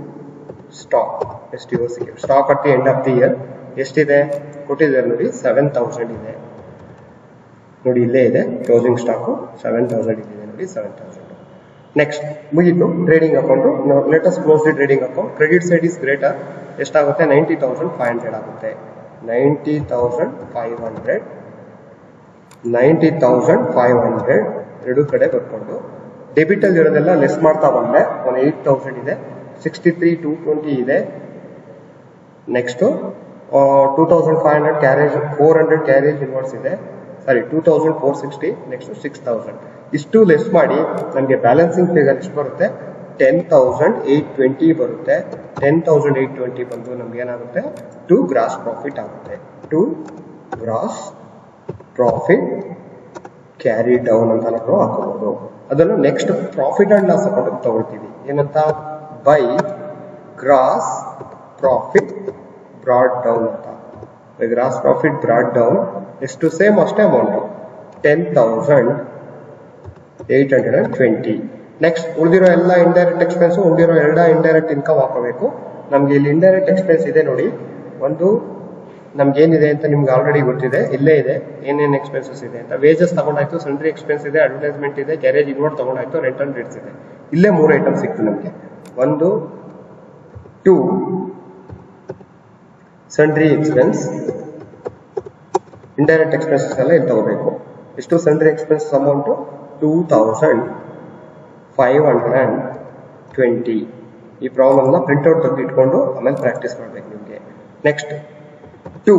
ಸ್ಟಾಕ್. ಎಷ್ಟು ಯೂಸಿಗೆ stock at the end of the year ಎಷ್ಟಿದೆ ಕೊಟ್ಟಿದ್ದಾರೆ ನೋಡಿ, 7,000 ಇದೆ ನೋಡಿ. ಇಲ್ಲೇ ಇದೆ ಕ್ಲೋಸಿಂಗ್ ಸ್ಟಾಕು 7,000 ಇದೆ ನೋಡಿ, 7,000. ನೆಕ್ಸ್ಟ್ ಮುಗಿತು trading account. Let us close the trading account. Credit side is greater. ಎಷ್ಟಾಗುತ್ತೆ, 90,500 ಆಗುತ್ತೆ. 90,500 ಎರಡು ಕಡೆ ಬರ್ಕೊಂಡು ಡೆಬಿಟ್ ಅಲ್ಲಿ ಇರೋದೆಲ್ಲ ಲೆಸ್ ಮಾಡ್ತಾ ಬಂದೆ. 8,000 ಇದೆ. 63,220 ಇದೆ. ನೆಕ್ಸ್ಟ್ 2,500 ಕ್ಯಾರೇಜ್, 400 ಕ್ಯಾರೇಜ್ ಇನ್ವರ್ಸ್ ಇದೆ. 2,460. ನೆಕ್ಸ್ಟ್ 6,000. ಇಷ್ಟು ಲೆಸ್ ಮಾಡಿ ನಮಗೆ ಬ್ಯಾಲೆನ್ಸಿಂಗ್ ಫಿಗರ್ ಎಷ್ಟು ಬರುತ್ತೆ, 10,820 ಬರುತ್ತೆ. 10,820 ಬಂದು ನಮ್ಗೆ ಏನಾಗುತ್ತೆ ಟು ಗ್ರಾಸ್ ಪ್ರಾಫಿಟ್ ಆಗುತ್ತೆ. To gross profit carry down ಅಂತ ನಾವು ಹಾಕೋಬಹುದು. ಅದನ್ನು next profit and loss account ತಗೊಳ್ತೀವಿ. ಏನಂತ by gross profit brought down ಅಂತ. ಗ್ರಾಸ್ ಪ್ರಾಫಿಟ್ ಬ್ರಾಡ್ ಡೌನ್ ಎಷ್ಟು ಸೇಮ್ ಅಷ್ಟೇ ಅಮೌಂಟ್ 10,820. ನೆಕ್ಸ್ಟ್ ಉಳಿದಿರೋ ಎಲ್ಲ ಇಂಡೈರೆಕ್ಟ್ ಎಕ್ಸ್ಪೆನ್ಸ್, ಉಳಿದಿರೋ ಎಲ್ಲ ಇಂಡೈರೆಕ್ಟ್ ಇನ್ಕಮ್ ಹಾಕೋಬೇಕು. ನಮ್ಗೆ ಇಲ್ಲಿ ಇಂಡೈರೆಕ್ಟ್ ಎಕ್ಸ್ಪೆನ್ಸ್ ಇದೆ ನೋಡಿ, ಒಂದು ನಮ್ಗೆ ಏನಿದೆ ಅಂತ ನಿಮ್ಗೆ ಆಲ್ರೆಡಿ ಗೊತ್ತಿದೆ, ಇಲ್ಲೇ ಇದೆ ಏನೇನು ಎಕ್ಸ್ಪೆನ್ಸಸ್ ಇದೆ ಅಂತ. ವೇಜಸ್ ತಗೊಂಡಾಯ್ತು, ಸೆಂಟ್ರಿ ಎಕ್ಸ್ಪೆನ್ಸ್ ಇದೆ, ಅಡ್ವರ್ಟೈಸ್ಮೆಂಟ್ ಇದೆ, ಗ್ಯಾರೇಜ್ ಇನ್ವರ್ಟ್ ತಗೊಂಡಾಯ್ತು, ರೆಂಟ್ ಅಂಡ್ ರೇಟ್ಸ್ ಇದೆ. ಇಲ್ಲೇ 3 ಐಟಮ್ ಸಿಕ್ತು ನಮಗೆ. 1 2 ಸೆಂಟ್ರಿ ಎಕ್ಸ್ಪೆನ್ಸ್, ಇಂಡೈರೆಕ್ಟ್ ಎಕ್ಸ್ಪೆನ್ಸಸ್ ಎಲ್ಲ ಇಲ್ಲಿ ತಗೋಬೇಕು. ಎಷ್ಟು ಸೆಂಟ್ರಿ ಎಕ್ಸ್ಪೆನ್ಸಸ್ ಅಮೌಂಟು 2,520. ಈ ಪ್ರಾಬ್ಲಮ್ನ ಪ್ರಿಂಟ್ಔಟ್ ತೆಗೆದು ಇಟ್ಕೊಂಡು ಆಮೇಲೆ ಪ್ರಾಕ್ಟೀಸ್ ಮಾಡಬೇಕು ನಿಮಗೆ. ನೆಕ್ಸ್ಟ್ 2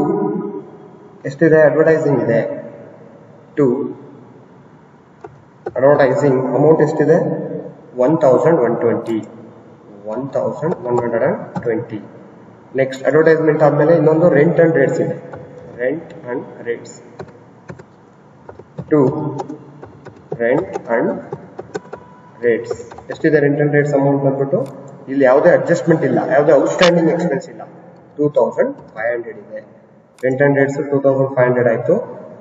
ಎಷ್ಟಿದೆ, ಅಡ್ವರ್ಟೈಸಿಂಗ್ ಇದೆ. 2 ಅಡ್ವರ್ಟೈಸಿಂಗ್ ಅಮೌಂಟ್ ಎಷ್ಟಿದೆ 1,120. 1,120. ನೆಕ್ಸ್ಟ್ ಅಡ್ವರ್ಟೈಸ್ಮೆಂಟ್ ಆದಮೇಲೆ ಇನ್ನೊಂದು ರೆಂಟ್ ಅಂಡ್ ರೇಟ್ಸ್ ಇದೆ. Rent and rates 2 rent and rates ಎಷ್ಟಿದೆ. ರೆಂಟ್ ಅಂಡ್ ರೇಟ್ಸ್ ಅಮೌಂಟ್ ಬಂದ್ಬಿಟ್ಟು ಇಲ್ಲಿ ಯಾವುದೇ ಅಡ್ಜಸ್ಟ್ಮೆಂಟ್ ಇಲ್ಲ, ಯಾವುದೇ ಔಟ್ಸ್ಟ್ಯಾಂಡಿಂಗ್ ಎಕ್ಸ್ಪೆನ್ಸ್ ಇಲ್ಲ. 2,500 ಇದೆ. ರೆಂಟ್ ಅಂಡ್ ರೇಟ್ಸ್ 2,500 ಆಯ್ತು.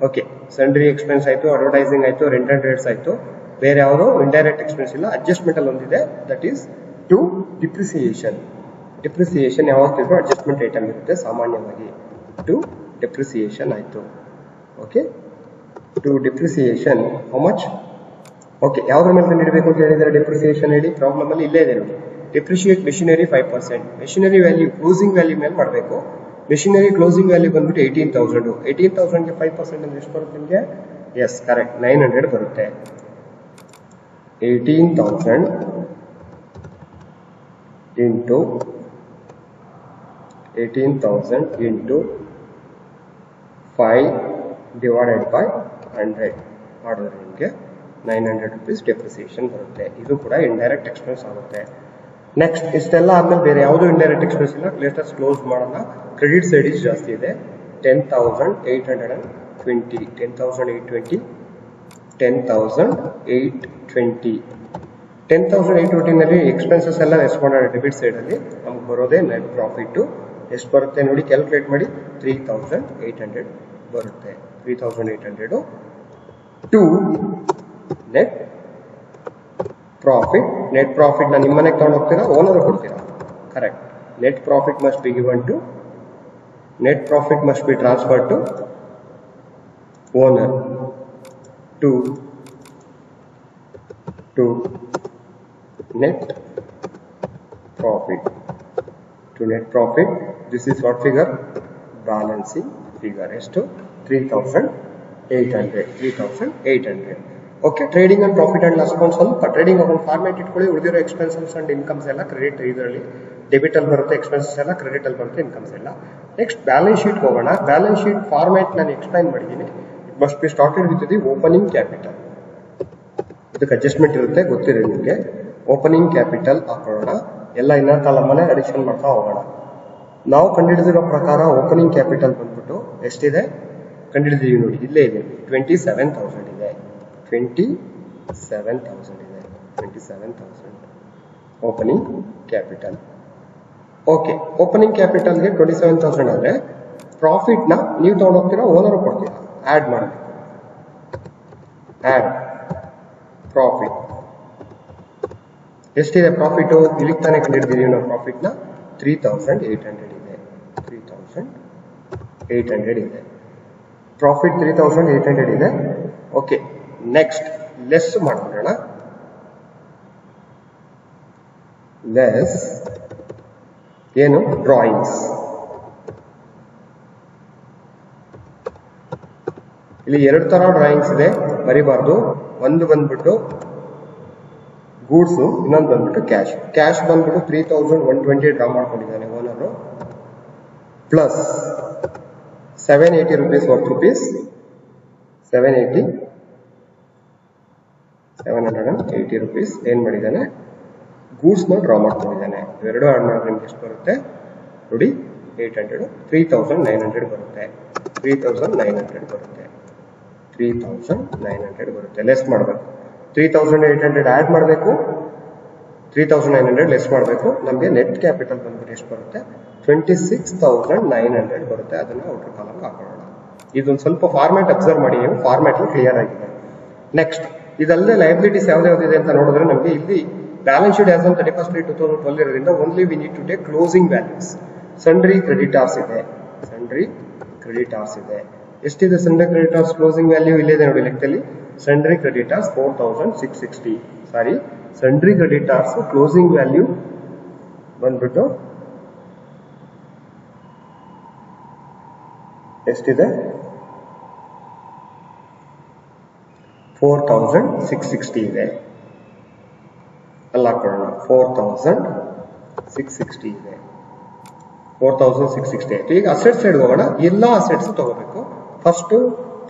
ಓಕೆ, ಸೆಂಟ್ರಿ ಎಕ್ಸ್ಪೆನ್ಸ್ ಆಯ್ತು, ಅಡ್ವರ್ಟೈಸಿಂಗ್ ಆಯ್ತು, ರೆಂಟ್ ಅಂಡ್ ರೇಟ್ಸ್ ಆಯ್ತು. ಬೇರೆ ಯಾವುದೋ ಇಂಡೈರೆಕ್ಟ್ ಎಕ್ಸ್ಪೆನ್ಸ್ ಇಲ್ಲ. ಅಡ್ಜಸ್ಟ್ಮೆಂಟ್ ಅಲ್ಲಿ ಒಂದಿದೆ, that is to depreciation. Depreciation ಯಾವತ್ತಿದ್ರು ಅಡ್ಜಸ್ಟ್ಮೆಂಟ್ ಐಟಮ್ ಇರುತ್ತೆ ಸಾಮಾನ್ಯವಾಗಿ. ಟು ಡಿಪ್ರಿಸಿಯೇಷನ್ ಆಯ್ತು. Okay, to depreciation how much. Okay, ಯಾವ್ದ್ರ ಮೇಲೆ ಕಂಡಿಡಬೇಕು ಅಂತ ಹೇಳಿದರೆ ಡಿಪ್ರಿಸಿಯೇಷನ್ ಹೇಳಿ. ಪ್ರಾಬ್ಲಮ್ ಅಲ್ಲಿ ಇಲ್ಲೇ ಇದೆ ನೋಡಿ, depreciate machinery 5%. Machinery value closing value ಮೇಲೆ ಮಾಡಬೇಕು. ಮೆಷಿನರಿ ಕ್ಲೋಸಿಂಗ್ ವ್ಯಾಲ್ಯೂ ಬಂದ್ಬಿಟ್ಟು 18,000. 18,000ಗೆ 5% ಅಂದ್ರೆ ಎಷ್ಟು ಬರುತ್ತೆ ನಿಮಗೆ? ಎಸ್, ಕರೆಕ್ಟ್, 900 ಬರುತ್ತೆ. 18,000 ಇಂಟು 5 ಡಿವೈಡೆಡ್ ಬೈ 100 ಮಾಡಿದ್ರೆ ನಿಮಗೆ 900 rupees ಡೆಪ್ರಿಸಿಯೇಷನ್ ಬರುತ್ತೆ. ಇದು ಕೂಡ ಇಂಡೈರೆಕ್ಟ್ ಎಕ್ಸ್ಪೆನ್ಸ್ ಆಗುತ್ತೆ. ನೆಕ್ಸ್ಟ್ ಇಷ್ಟೆಲ್ಲ ಆದ್ಮೇಲೆ ಬೇರೆ ಯಾವುದೋ ಇಂಡೈರೆಕ್ಟ್ ಎಕ್ಸ್ಪೆನ್ಸ್ ಇಲ್ಲ. ಲೇಟೆಸ್ಟ್ ಕ್ಲೋಸ್ ಮಾಡೋಣ. ಕ್ರೆಡಿಟ್ ಸೈಡ್ ಇಸ್ ಜಾಸ್ತಿ ಇದೆ. 10,820. 10,820. 10,820. 10,820 ನಲ್ಲಿ ಎಕ್ಸ್ಪೆನ್ಸಸ್ ಎಲ್ಲ ಎಷ್ಟು ಮಾಡೋಣ ಡೆಬಿಟ್ ಸೈಡ್ ಅಲ್ಲಿ ನಮ್ಗೆ ಬರೋದೇ ನೆಟ್ ಪ್ರಾಫಿಟ್. ಎಷ್ಟು ಬರುತ್ತೆ ನೋಡಿ, ಕ್ಯಾಲ್ಕುಲೇಟ್ ಮಾಡಿ. 3,800 ಬರುತ್ತೆ. 3,800 to net profit. Net profit ನ ನಿಮ್ಮ ಮನೆಗೆ ತಗೊಂಡು ಹೋಗ್ತೀರಾ, ಓನರ್ ಕೊಡ್ತೀರಾ? Correct. Net profit must be given to, net profit must be transfer to owner. To net profit. To net profit, this is what figure? Balancing figure. ಎಷ್ಟು? 3,800. 3,800. Okay, trading and profit and loss account ಸ್ವಲ್ಪ trading account format ಇಟ್ಕೊಳ್ಳಿ. ಉಳಿದಿರೋ expenses and incomes ಎಲ್ಲ credit ಇದರಲ್ಲಿ debit ಅಲ್ಲಿ ಬರುತ್ತೆ, expenses ಎಲ್ಲ credit ಅಲ್ಲಿ ಬರುತ್ತೆ, ಇನ್ಕಮ್ಸ್ ಎಲ್ಲ. ನೆಕ್ಸ್ಟ್ ಬ್ಯಾಲೆನ್ಸ್ ಶೀಟ್ ಹೋಗೋಣ. ಬ್ಯಾಲೆನ್ಸ್ ಶೀಟ್ ಫಾರ್ಮ್ಯಾಟ್ ನಾನು ಎಕ್ಸ್ಪ್ಲೈನ್ ಮಾಡಿದ್ದೀನಿ. It must be started with the opening capital. ಇದಕ್ಕೆ ಅಡ್ಜಸ್ಟ್ಮೆಂಟ್ ಇರುತ್ತೆ, ಗೊತ್ತಿದೆ ನಿಮಗೆ. ಓಪನಿಂಗ್ ಕ್ಯಾಪಿಟಲ್ ಹಾಕೊಳ್ಳೋಣ. ಎಲ್ಲ ಇನ್ನರ್ ಕಾಲಮಲ್ಲೇ ಅಡಿಷನ್ ಮಾಡ್ತಾ ಹೋಗೋಣ. ನಾವು ಕಂಡುಹಿಡಿದಿರೋ ಪ್ರಕಾರ ಓಪನಿಂಗ್ ಕ್ಯಾಪಿಟಲ್ ಬಂದ್ಬಿಟ್ಟು ಎಷ್ಟಿದೆ ಕಂಡುಹಿಡಿದೀವಿ ನೋಡಿ, ಇಲ್ಲೇ ಇದೆ. 27,000 ಇದೆ. 27,000 ಇದೆ. 27,000 ಓಪನಿಂಗ್ ಕ್ಯಾಪಿಟಲ್. ಓಕೆ, ಓಪನಿಂಗ್ ಕ್ಯಾಪಿಟಲ್ಗೆ 27,000 ಆದರೆ ಪ್ರಾಫಿಟ್ನ ನೀವು ತಗೊಂಡೋಗ್ತೀರಾ, ಓನರ್ ಕೊಡ್ತೀರಾ? ಆ್ಯಡ್ ಮಾಡಬೇಕು. ಆ್ಯಡ್ ಪ್ರಾಫಿಟ್ ಎಷ್ಟಿದೆ ಪ್ರಾಫಿಟು? ಇಲ್ಲಿಗೆ ತಾನೇ ಕಂಡುಹಿಡಿದಿದ್ದೀವಿ ನಾವು ಪ್ರಾಫಿಟ್ನ. 3,800 ಇದೆ. 3,800 ಇದೆ ಪ್ರಾಫಿಟ್. 3,800 ಇದೆ. ಓಕೆ, ನೆಕ್ಸ್ಟ್ ಲೆಸ್ ಮಾಡೋಣ. ಲೆಸ್ ಏನು? ಡ್ರಾಯಿಂಗ್ಸ್. ಇಲ್ಲಿ 2 ತರ ಡ್ರಾಯಿಂಗ್ಸ್ ಇದೆ, ಮರಿಬಾರ್ದು. ಒಂದು ಬಂದ್ಬಿಟ್ಟು ಗೂಡ್ಸ್, ಇನ್ನೊಂದು ಬಂದ್ಬಿಟ್ಟು ಕ್ಯಾಶ್. ಕ್ಯಾಶ್ ಬಂದ್ಬಿಟ್ಟು 3,120 ಡ್ರಾ ಮಾಡ್ಕೊಂಡಿದ್ದಾನೆ owner, plus 780 rupees worth rupees. 780 rupees ಏನ್ ಮಾಡಿದ್ದಾನೆ? ಗೂಡ್ಸ್ ನ ಡ್ರಾ ಮಾಡ್ಕೊಂಡಿದ್ದಾನೆ. ಇವೆರಡು ಆಡ್ ಮಾಡಿದ್ರೆ ನಿಮ್ಗೆ ಎಷ್ಟು ಬರುತ್ತೆ ನೋಡಿ, 800 3900 ಬರುತ್ತೆ. 3900 ಬರುತ್ತೆ. 3900 ಬರುತ್ತೆ. ಲೆಸ್ ಮಾಡಬೇಕು. 3800 ಆಡ್ ಮಾಡಬೇಕು, 3900 ಲೆಸ್ ಮಾಡಬೇಕು. ನಮಗೆ ನೆಟ್ ಕ್ಯಾಪಿಟಲ್ ಬಂದ್ಬಿಟ್ಟು ಎಷ್ಟು ಬರುತ್ತೆ, 26900 ಬರುತ್ತೆ. ಅದನ್ನ ಔಟರ್ ಕಾಲಮ್ ಹಾಕೊಳ್ಳೋಣ. ಇದೊಂದು ಸ್ವಲ್ಪ ಫಾರ್ಮ್ಯಾಟ್ ಅಬ್ಸರ್ವ್ ಮಾಡಿ, ನೀವು ಫಾರ್ಮ್ಯಾಟ್ ಕ್ಲಿಯರ್ ಆಗಿದೆ. ನೆಕ್ಸ್ಟ್ ಇದಲ್ಲದೆ ಲಯಬಿಲಿಟೀಸ್ ಯಾವ್ದಾವ್ದಿದೆ ಅಂತ ನೋಡಿದ್ರೆ ನಮಗೆ ಇಲ್ಲಿ ಬ್ಯಾಲೆನ್ಸ್ ಶೀಟ್ ಆಸ್ ಆನ್ 31/3/2012 ಇರೋದ್ರಿಂದ only we need to take closing values. Sundry creditors ಇದೆ, ಸನ್ಡ್ರಿ ಕ್ರೆಡಿಟಾರ್ಸ್ ಇದೆ. ಎಷ್ಟಿದೆ ಸನ್ಡ್ರಿ ಕ್ರೆಡಿಟಾರ್ಸ್ ಕ್ಲೋಸಿಂಗ್ ವ್ಯಾಲ್ಯೂ? ಇಲ್ಲಿದೆ ನೋಡಿ ಲೆಕ್ಕದಲ್ಲಿ. Sundry creditors 4660. Sorry, sundry creditors closing value ಬಂದ್ಬಿಟ್ಟು ಎಷ್ಟಿದೆ, 4660 ಇದೆ. ಅಲ್ಲ ಹಾಕೊಳ್ಳೋಣ, 4660 ಇದೆ. 4660 ಆಯ್ತು. ಈಗ ಅಸೆಟ್ ಸೈಡ್ ಹೋಗೋಣ. ಎಲ್ಲ ಅಸೆಟ್ಸ್ ತಗೋಬೇಕು. ಫಸ್ಟ್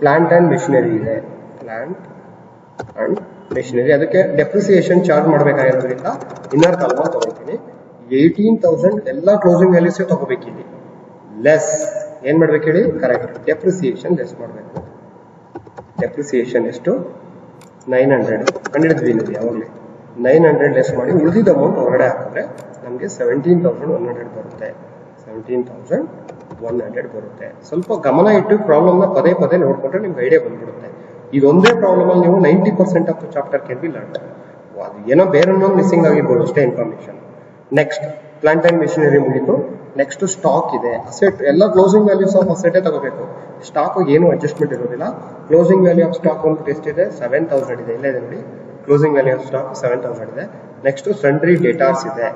ಪ್ಲಾಂಟ್ ಅಂಡ್ ಮೆಷಿನರಿ ಇದೆ, ಪ್ಲಾಂಟ್ ಅಂಡ್ ಮೆಷಿನರಿ. ಅದಕ್ಕೆ ಡೆಪ್ರಿಸಿಯೇಷನ್ ಚಾರ್ಜ್ ಮಾಡಬೇಕಾಗಿರೋದ್ರಿಂದ ಇನ್ನರ್ ಕಾಲಮ್ ತಗೋತೀನಿ. 18,000 ಎಲ್ಲ ಕ್ಲೋಸಿಂಗ್ ವ್ಯಾಲ್ಯೂಸ್ ತಗೋಬೇಕಿಲ್ಲಿ. ಲೆಸ್ ಏನ್ ಮಾಡ್ಬೇಕು ಹೇಳಿ, ಕರೆಕ್ಟ್, ಡೆಪ್ರಿಸಿಯೇಷನ್ ಲೆಸ್ ಮಾಡಬೇಕು. ಡೆಪ್ರಿಸಿಯೇಷನ್ ಎಷ್ಟು, 900 ಕಂಡಿಡಿದ್ವಿ ನೋಡಿ ಯಾವಾಗಲೇ. 900 ಲೆಸ್ ಮಾಡಿ ಉಳಿದಿದ್ದ ಅಮೌಂಟ್ ಹೊರಗಡೆ ಹಾಕಿದ್ರೆ ನಮಗೆ 17,100 ಬರುತ್ತೆ. 17,100 ಬರುತ್ತೆ. ಸ್ವಲ್ಪ ಗಮನ ಇಟ್ಟು ಪ್ರಾಬ್ಲಮ್ನ ಪದೇ ಪದೇ ನೋಡ್ಕೊಂಡ್ರೆ ನಿಮ್ಗೆ ಐಡಿಯಾ ಬಂದ್ಬಿಡುತ್ತೆ. ಇದೊಂದೇ ಪ್ರಾಬ್ಲಮ್ ಅಲ್ಲಿ ನೀವು 90% of the chapter can be learn. ಅದು ಏನೋ ಬೇರೆ ಮಿಸ್ಸಿಂಗ್ ಆಗಿರ್ಬೋದು ಅಷ್ಟೇ information. Next plant and machinery ಮುಗಿತು. ನೆಕ್ಸ್ಟ್ ಸ್ಟಾಕ್ ಇದೆ. ಅಸೆಟ್ ಎಲ್ಲ ಕ್ಲೋಸಿಂಗ್ ವ್ಯಾಲ್ಯೂಸ್ ಆಫ್ ಅಸೆಟ್ ತಗೋಬೇಕು. ಸ್ಟಾಕ್ ಏನು ಅಡ್ಜಸ್ಟ್ಮೆಂಟ್ ಇರೋದಿಲ್ಲ. ಕ್ಲೋಸಿಂಗ್ ವ್ಯಾಲ್ಯೂ ಆಫ್ ಸ್ಟಾಕ್ ಒಂದು ಎಷ್ಟಿದೆ, 7000 ಇದೆ. ಇಲ್ಲೇ ಇದೆ ನೋಡಿ, ಕ್ಲೋಸಿಂಗ್ ವ್ಯಾಲ್ಯೂ ಆಫ್ ಸ್ಟಾಕ್ 7000 ಇದೆ. ನೆಕ್ಸ್ಟ್ ಸನ್ಡ್ರಿ ಡೇಟಾರ್ಸ್ ಇದೆ.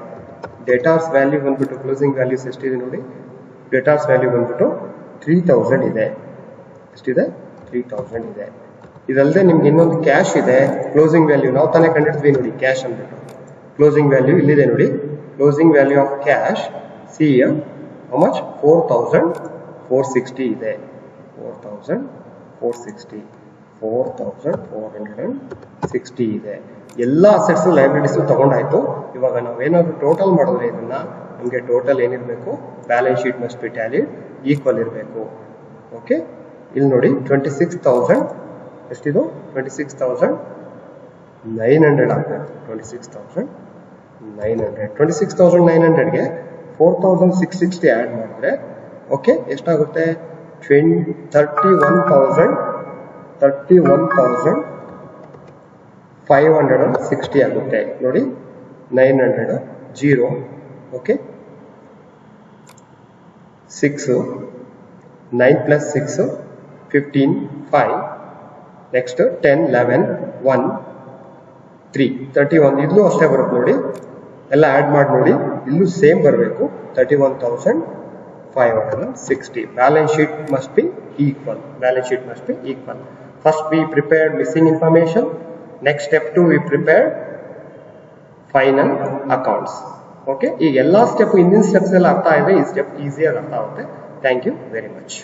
ಡೇಟಾರ್ಸ್ ವ್ಯಾಲ್ಯೂ ಬಂದ್ಬಿಟ್ಟು ಕ್ಲೋಸಿಂಗ್ ವ್ಯಾಲ್ಯೂಸ್ ಎಷ್ಟಿದೆ ನೋಡಿ, ಡೇಟಾರ್ಸ್ ವ್ಯಾಲ್ಯೂ ಬಂದ್ಬಿಟ್ಟು 3000 ಇದೆ. ಎಷ್ಟಿದೆ, 3000 ಇದೆ. ಇದಲ್ಲದೆ ನಿಮ್ಗೆ ಇನ್ನೊಂದು ಕ್ಯಾಶ್ ಇದೆ. ಕ್ಲೋಸಿಂಗ್ ವ್ಯಾಲ್ಯೂ ನಾವು ತಾನೇ ಕಂಡಿಡ್ತೀವಿ ನೋಡಿ, ಕ್ಯಾಶ್ ಅಂದ್ಬಿಟ್ಟು. ಕ್ಲೋಸಿಂಗ್ ವ್ಯಾಲ್ಯೂ ಇಲ್ಲಿದೆ ನೋಡಿ. Closing value of cash C how much, 4460 ಇದೆ. 4460, 4460 ಇದೆ. ಎಲ್ಲ ಅಸೆಟ್ಸ್ ಲೈಬಿಲಿಟೀಸ್ ತಗೊಂಡಾಯ್ತು. ಇವಾಗ ನಾವೇನಾದ್ರು ಟೋಟಲ್ ಮಾಡಿದ್ರೆ ಇದನ್ನ ನಮಗೆ ಟೋಟಲ್ ಏನಿರಬೇಕು, balance sheet must be tallied equal ಇರಬೇಕು. ಓಕೆ, ಇಲ್ಲಿ ನೋಡಿ 26,000 ಎಷ್ಟಿದು, 26,900 ಆಗಬೇಕು. 26,900. 26,900ಗೆ 4,660 ಆಡ್ ಮಾಡಿದ್ರೆ ಓಕೆ ಎಷ್ಟಾಗುತ್ತೆ, 31,560 ಆಗುತ್ತೆ ನೋಡಿ. 900 0 ಓಕೆ, 6 9 plus 6 15 5 ನೆಕ್ಸ್ಟ್ 10 11 1 3 31. ಇಲ್ಲೂ ಅಷ್ಟೇ ಬರುತ್ತೆ ನೋಡಿ. ಎಲ್ಲ ಆಡ್ ಮಾಡಿ ನೋಡಿ, ಇಲ್ಲೂ ಸೇಮ್ ಬರಬೇಕು. 31,560. Balance sheet must B equal. Balance sheet must B equal. First we prepared missing information. Next step 2 we prepared final accounts. Okay, ಈಗ ಎಲ್ಲಾ ಸ್ಟೆಪ್ ಹಿಂದಿನ ಸ್ಟೆಪ್ಸ್ ಎಲ್ಲ ಅರ್ಥ ಇದೆ. ಈ ಸ್ಟೆಪ್ ಈಸಿಯಾಗಿ ಅರ್ಥ ಆಗುತ್ತೆ. Thank you very much.